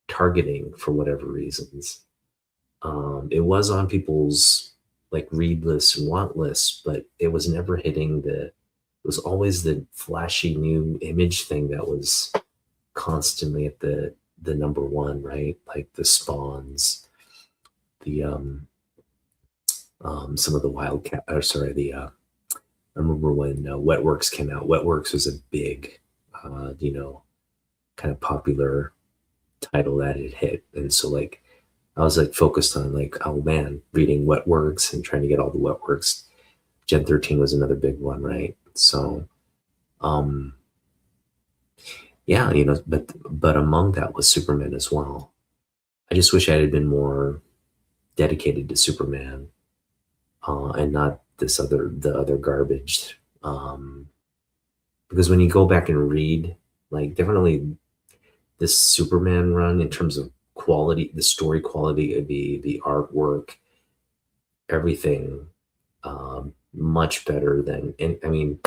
targeting for whatever reasons. It was on people's like read lists and want lists, but it was never hitting it was always the flashy new image thing that was constantly at the number one, right? Like the Spawns, the some of the Wildcat, I remember when Wetworks came out. Wetworks was a big, kind of popular title that it hit. And so like, I was like focused on like, oh man, reading Wetworks and trying to get all the Wetworks. Gen 13 was another big one, right? So, yeah, but among that was Superman as well. I just wish I had been more dedicated to Superman, and not the other garbage. Um, because when you go back and read, like, definitely this Superman run in terms of quality, the story quality, the artwork, everything, much better than. And I mean,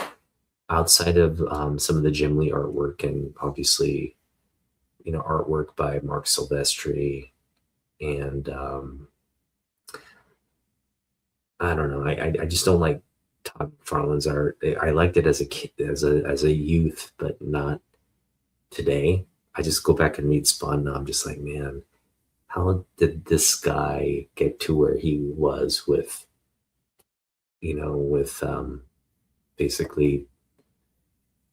outside of some of the Jim Lee artwork, and obviously, artwork by Mark Silvestri, and I don't know. I just don't like Todd McFarlane's art. I liked it as a kid, as a youth, but not today. I just go back and read Spawn now. I'm just like, man, how did this guy get to where he was with, with basically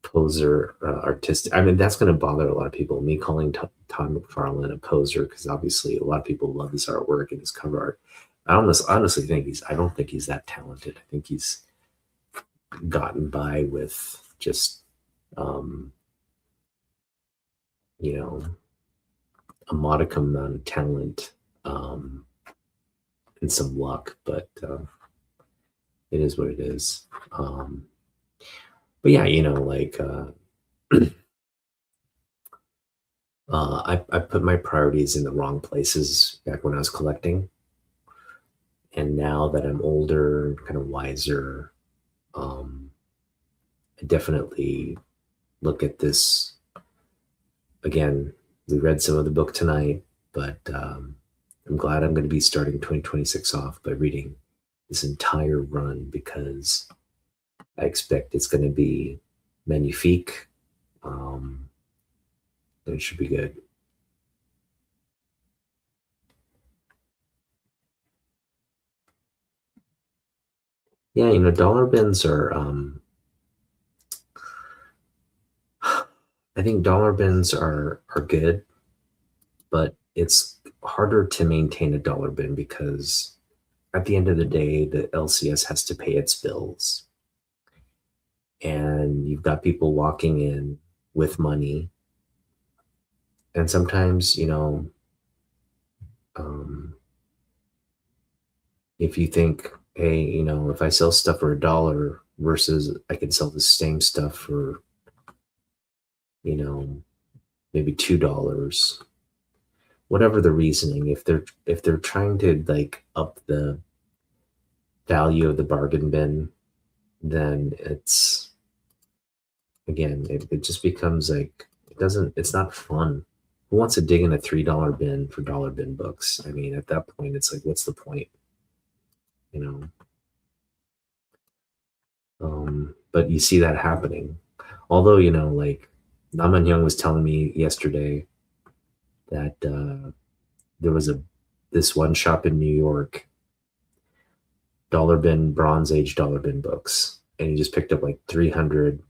poser artistic. I mean, that's going to bother a lot of people. Me calling Todd McFarlane a poser, because obviously a lot of people love his artwork and his cover art. I honestly think I don't think he's that talented. I think he's gotten by with just, um, you know, a modicum amount of talent, and some luck, but it is what it is. But yeah, like, I put my priorities in the wrong places back when I was collecting. And now that I'm older and kind of wiser, I definitely look at this again. We read some of the book tonight, but I'm glad I'm going to be starting 2026 off by reading this entire run, because I expect it's going to be magnifique. It should be good. Yeah, dollar bins are. I think dollar bins are good, but it's harder to maintain a dollar bin, because at the end of the day, the LCS has to pay its bills, and you've got people walking in with money, and sometimes, um, if you think, hey, if I sell stuff for $1 versus I can sell the same stuff for, maybe $2, whatever the reasoning, if they're trying to, like, up the value of the bargain bin, then it just becomes like, it's not fun. Who wants to dig in a $3 bin for dollar bin books? I mean, at that point, it's like, what's the point? You know. But you see that happening. Although, like, Naman Young was telling me yesterday that there was this one shop in New York, dollar bin, Bronze Age dollar bin books, and he just picked up like 300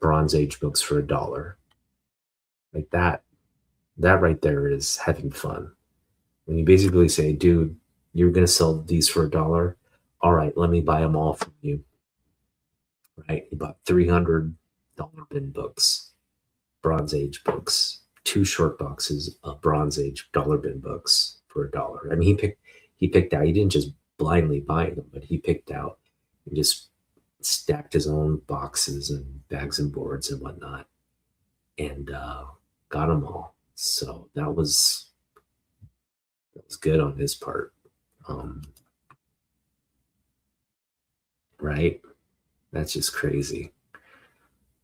Bronze Age books for $1. Like that right there is having fun. When you basically say, dude, you're going to sell these for $1. All right, let me buy them all from you. Right? You bought 300 dollar bin books, Bronze Age books, 2 short boxes of Bronze Age dollar bin books for $1. I mean, he picked out. He didn't just blindly buy them, but he picked out and just stacked his own boxes and bags and boards and whatnot, and got them all. So that was good on his part. Right? That's just crazy.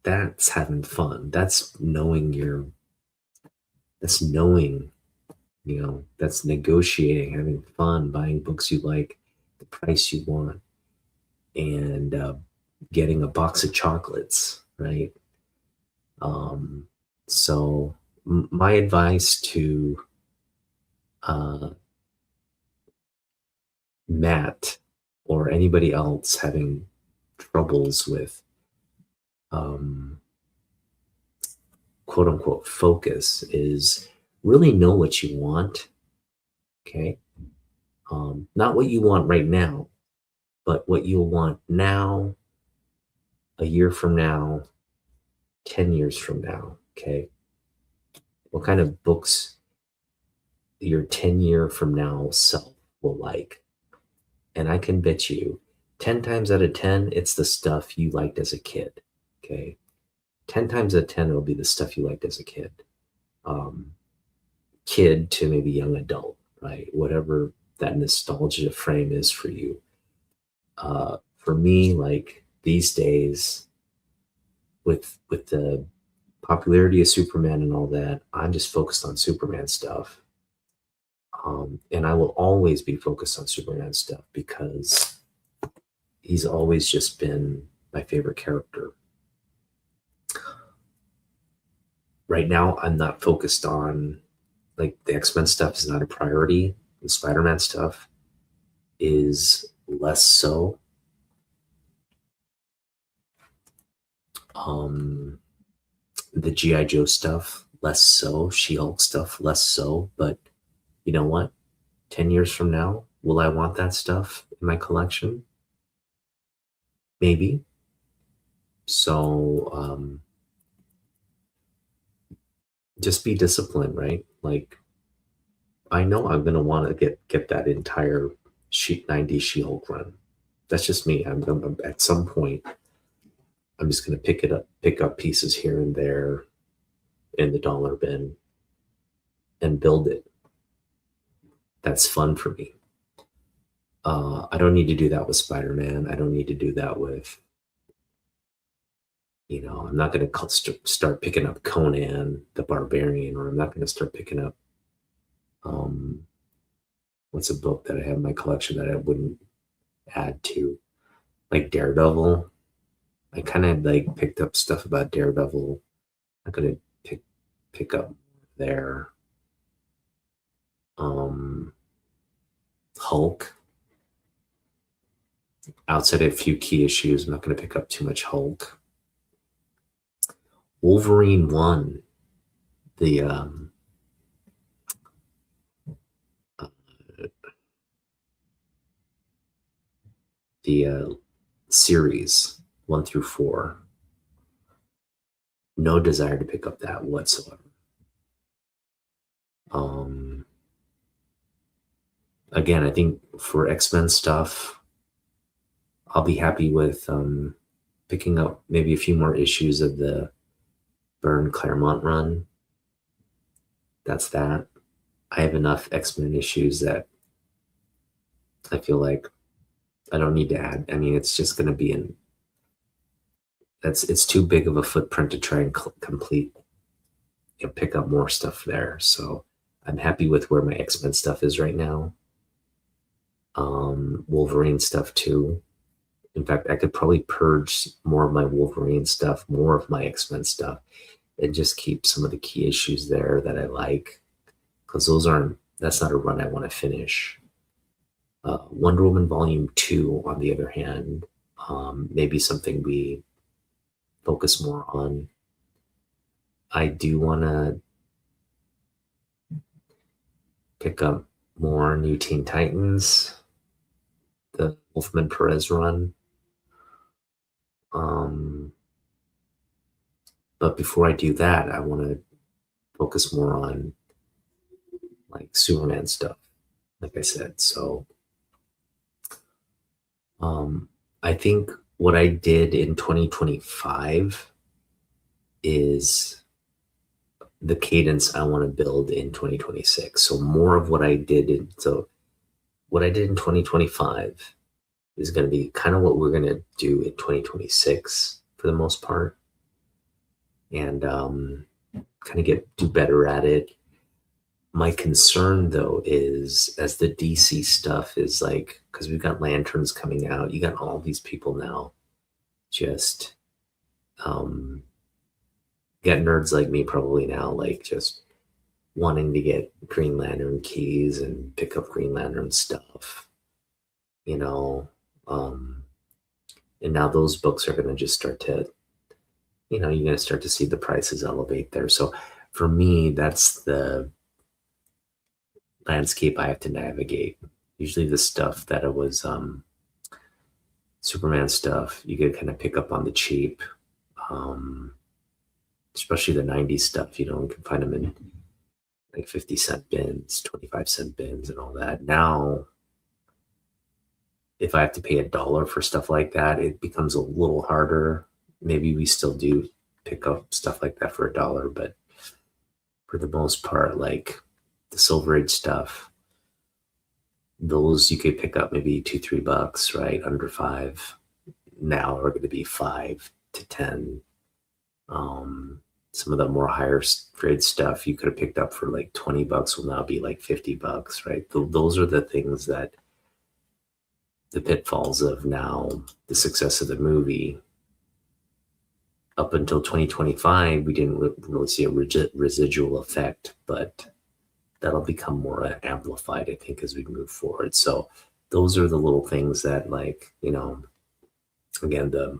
That's having fun. That's knowing, that's negotiating, having fun, buying books you like, the price you want, and getting a box of chocolates, right? So my advice to Matt or anybody else having troubles with quote unquote focus is really know what you want. Okay. Not what you want right now, but what you'll want now, a year from now, 10 years from now. Okay. what kind of books your 10-year from now self will like. And I can bet you 10 times out of 10, it's the stuff you liked as a kid. Okay. 10 times out of 10, it'll be the stuff you liked as a kid. Kid to maybe young adult, right? Whatever that nostalgia frame is for you. For me, like these days, with the popularity of Superman and all that, I'm just focused on Superman stuff. And I will always be focused on Superman stuff because he's always just been my favorite character. Right now, I'm not focused on, like, the X-Men stuff is not a priority. The Spider-Man stuff is less so. The G.I. Joe stuff, less so. She-Hulk stuff, less so. But you know what? 10 years from now, will I want that stuff in my collection? Maybe. So just be disciplined, right? Like, I know I'm gonna want to get that entire 90 She-Hulk run. That's just me. I'm at some point, I'm just gonna pick up pieces here and there in the dollar bin and build it. That's fun for me. I don't need to do that with Spider-Man. I don't need to do that with, I'm not going to start picking up Conan the Barbarian, or I'm not going to start picking up, what's a book that I have in my collection that I wouldn't add to, like Daredevil. I kind of like picked up stuff about Daredevil. I'm going to pick up there. Hulk. Outside of a few key issues, I'm not going to pick up too much Hulk. Wolverine 1, the series 1 through 4. No desire to pick up that whatsoever. Again, I think for X-Men stuff, I'll be happy with picking up maybe a few more issues of the Byrne Claremont run. That's that. I have enough X-Men issues that I feel like I don't need to add. I mean, it's just going to be it's too big of a footprint to try and complete, pick up more stuff there. So I'm happy with where my X-Men stuff is right now. Wolverine stuff too. In fact, I could probably purge more of my Wolverine stuff, more of my X-Men stuff, and just keep some of the key issues there that I like, because that's not a run I want to finish. Wonder Woman Volume 2, on the other hand, maybe something we focus more on. I do want to pick up more New Teen Titans, the Wolfman Perez run. But before I do that, I want to focus more on like Superman stuff, like I said. So I think what I did in 2025 is the cadence I want to build in 2026. So more of what I did what I did in 2025 is going to be kind of what we're going to do in 2026 for the most part, and kind of do better at it. My concern though is, as the DC stuff is like, because we've got Lanterns coming out, you got all these people now just got nerds like me probably now, like just wanting to get Green Lantern keys and pick up Green Lantern stuff, and now those books are going to just start to, you're going to start to see the prices elevate there. So for me, that's the landscape I have to navigate. Usually the stuff that it was Superman stuff, you could kind of pick up on the cheap, especially the 90s stuff. You can find them in like 50-cent bins, 25-cent bins, and all that. Now, if I have to pay $1 for stuff like that, it becomes a little harder. Maybe we still do pick up stuff like that for $1, but for the most part, like the Silver Age stuff, those you could pick up maybe $2-3, right? Under $5. Now are going to be $5 to $10. Some of the more higher grade stuff you could have picked up for like $20 will now be like $50, right? Those are the things that the pitfalls of now the success of the movie. Up until 2025, we didn't really see a residual effect, but that'll become more amplified, I think, as we move forward. So those are the little things that, like, you know, again, the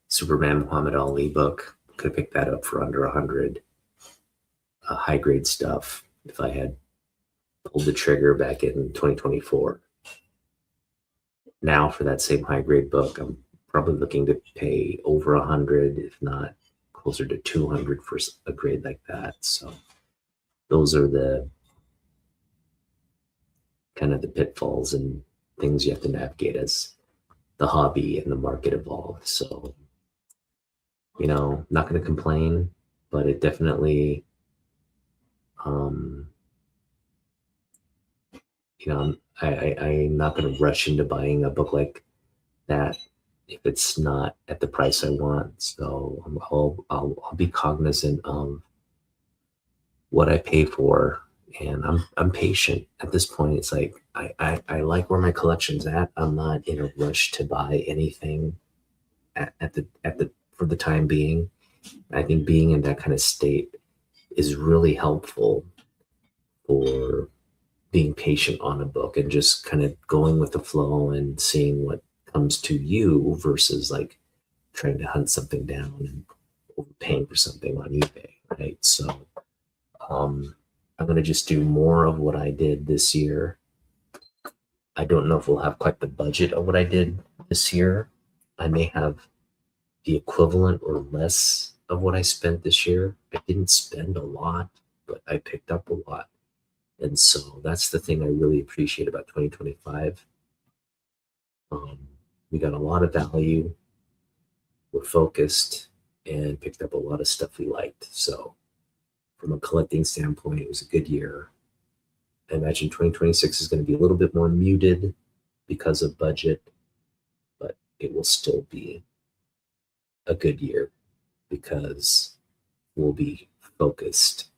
Superman Muhammad Ali book, could pick that up for under 100. High grade stuff, if I had pulled the trigger back in 2024. Now for that same high grade book, I'm probably looking to pay over 100, if not closer to 200 for a grade like that. So those are the kind of the pitfalls and things you have to navigate as the hobby and the market evolve. So, you know, not going to complain, but it definitely, you know, I'm not going to rush into buying a book like that if it's not at the price I want. So I'll be cognizant of what I pay for, and I'm patient at this point. It's like I like where my collection's at. I'm not in a rush to buy anything at the for the time being. I think being in that kind of state is really helpful for being patient on a book and just kind of going with the flow and seeing what comes to you versus like trying to hunt something down and overpaying for something on eBay, right? So I'm going to just do more of what I did this year. I don't know if we'll have quite the budget of what I did this year. I may have the equivalent or less of what I spent this year. I didn't spend a lot, but I picked up a lot. And so that's the thing I really appreciate about 2025. We got a lot of value. We're focused and picked up a lot of stuff we liked. So from a collecting standpoint, it was a good year. I imagine 2026 is going to be a little bit more muted because of budget, but it will still be a good year because we'll be focused.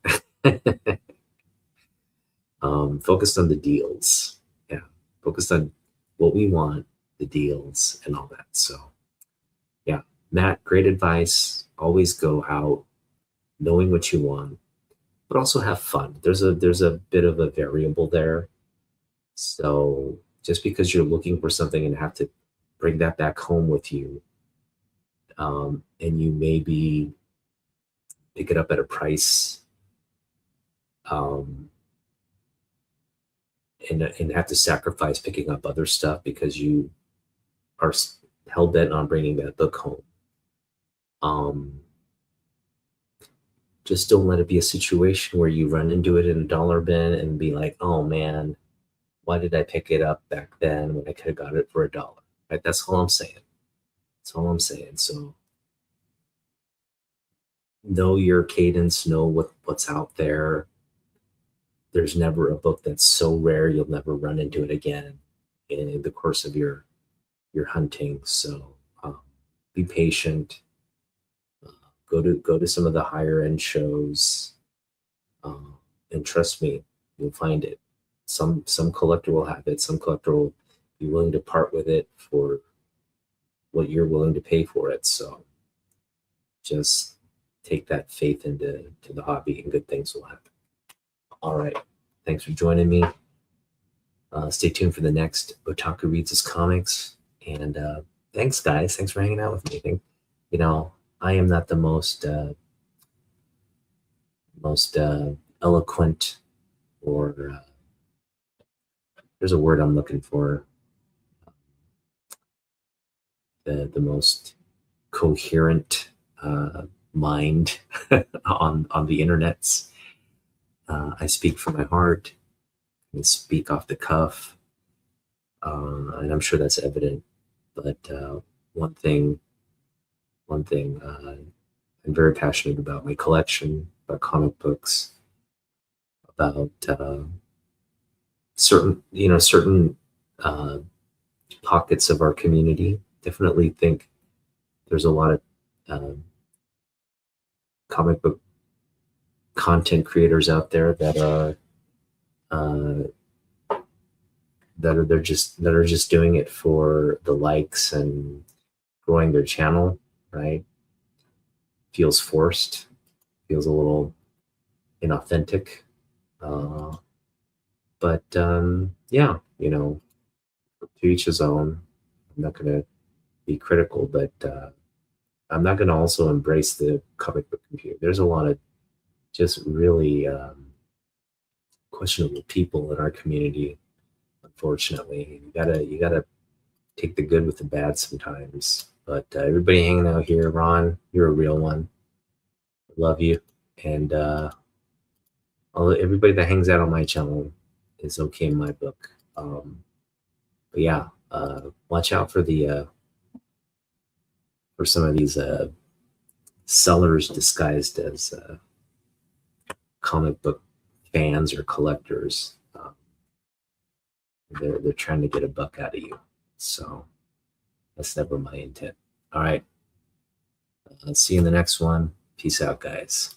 Focused on the deals. Yeah, focused on what we want, the deals, and all that. So, yeah, Matt, great advice. Always go out knowing what you want, but also have fun. There's a bit of a variable there. So just because you're looking for something and have to bring that back home with you, and you maybe pick it up at a price, and have to sacrifice picking up other stuff because you are hell bent on bringing that book home. Just don't let it be a situation where you run into it in a dollar bin and be like, oh man, why did I pick it up back then when I could have got it for $1? Right? That's all I'm saying. That's all I'm saying. So know your cadence, know what's out there. There's never a book that's so rare you'll never run into it again in the course of your hunting. So be patient. Go to some of the higher end shows, and trust me, you'll find it. Some collector will have it. Some collector will be willing to part with it for what you're willing to pay for it. So just take that faith into the hobby, and good things will happen. All right, thanks for joining me. Stay tuned for the next Otaku Reads His Comics, and thanks guys. Thanks for hanging out with me. You know, I am not the most eloquent, or there's a word I'm looking for. The most coherent mind on the internets. I speak from my heart and speak off the cuff, and I'm sure that's evident. But one thing I'm very passionate about my collection, about comic books, about certain uh, pockets of our community. Definitely think there's a lot of comic book content creators out there that are that are just doing it for the likes and growing their channel, right? Feels forced, feels a little inauthentic. Uh, but yeah, to each his own. I'm not going to be critical, but I'm not going to also embrace the comic book community. There's a lot of just really questionable people in our community. Unfortunately, you gotta take the good with the bad sometimes. But everybody hanging out here, Ron, you're a real one. Love you, and everybody that hangs out on my channel is okay in my book. But yeah, watch out for the for some of these sellers disguised as comic book fans or collectors. They're trying to get a buck out of you. So that's never my intent. All right. See you in the next one. Peace out, guys.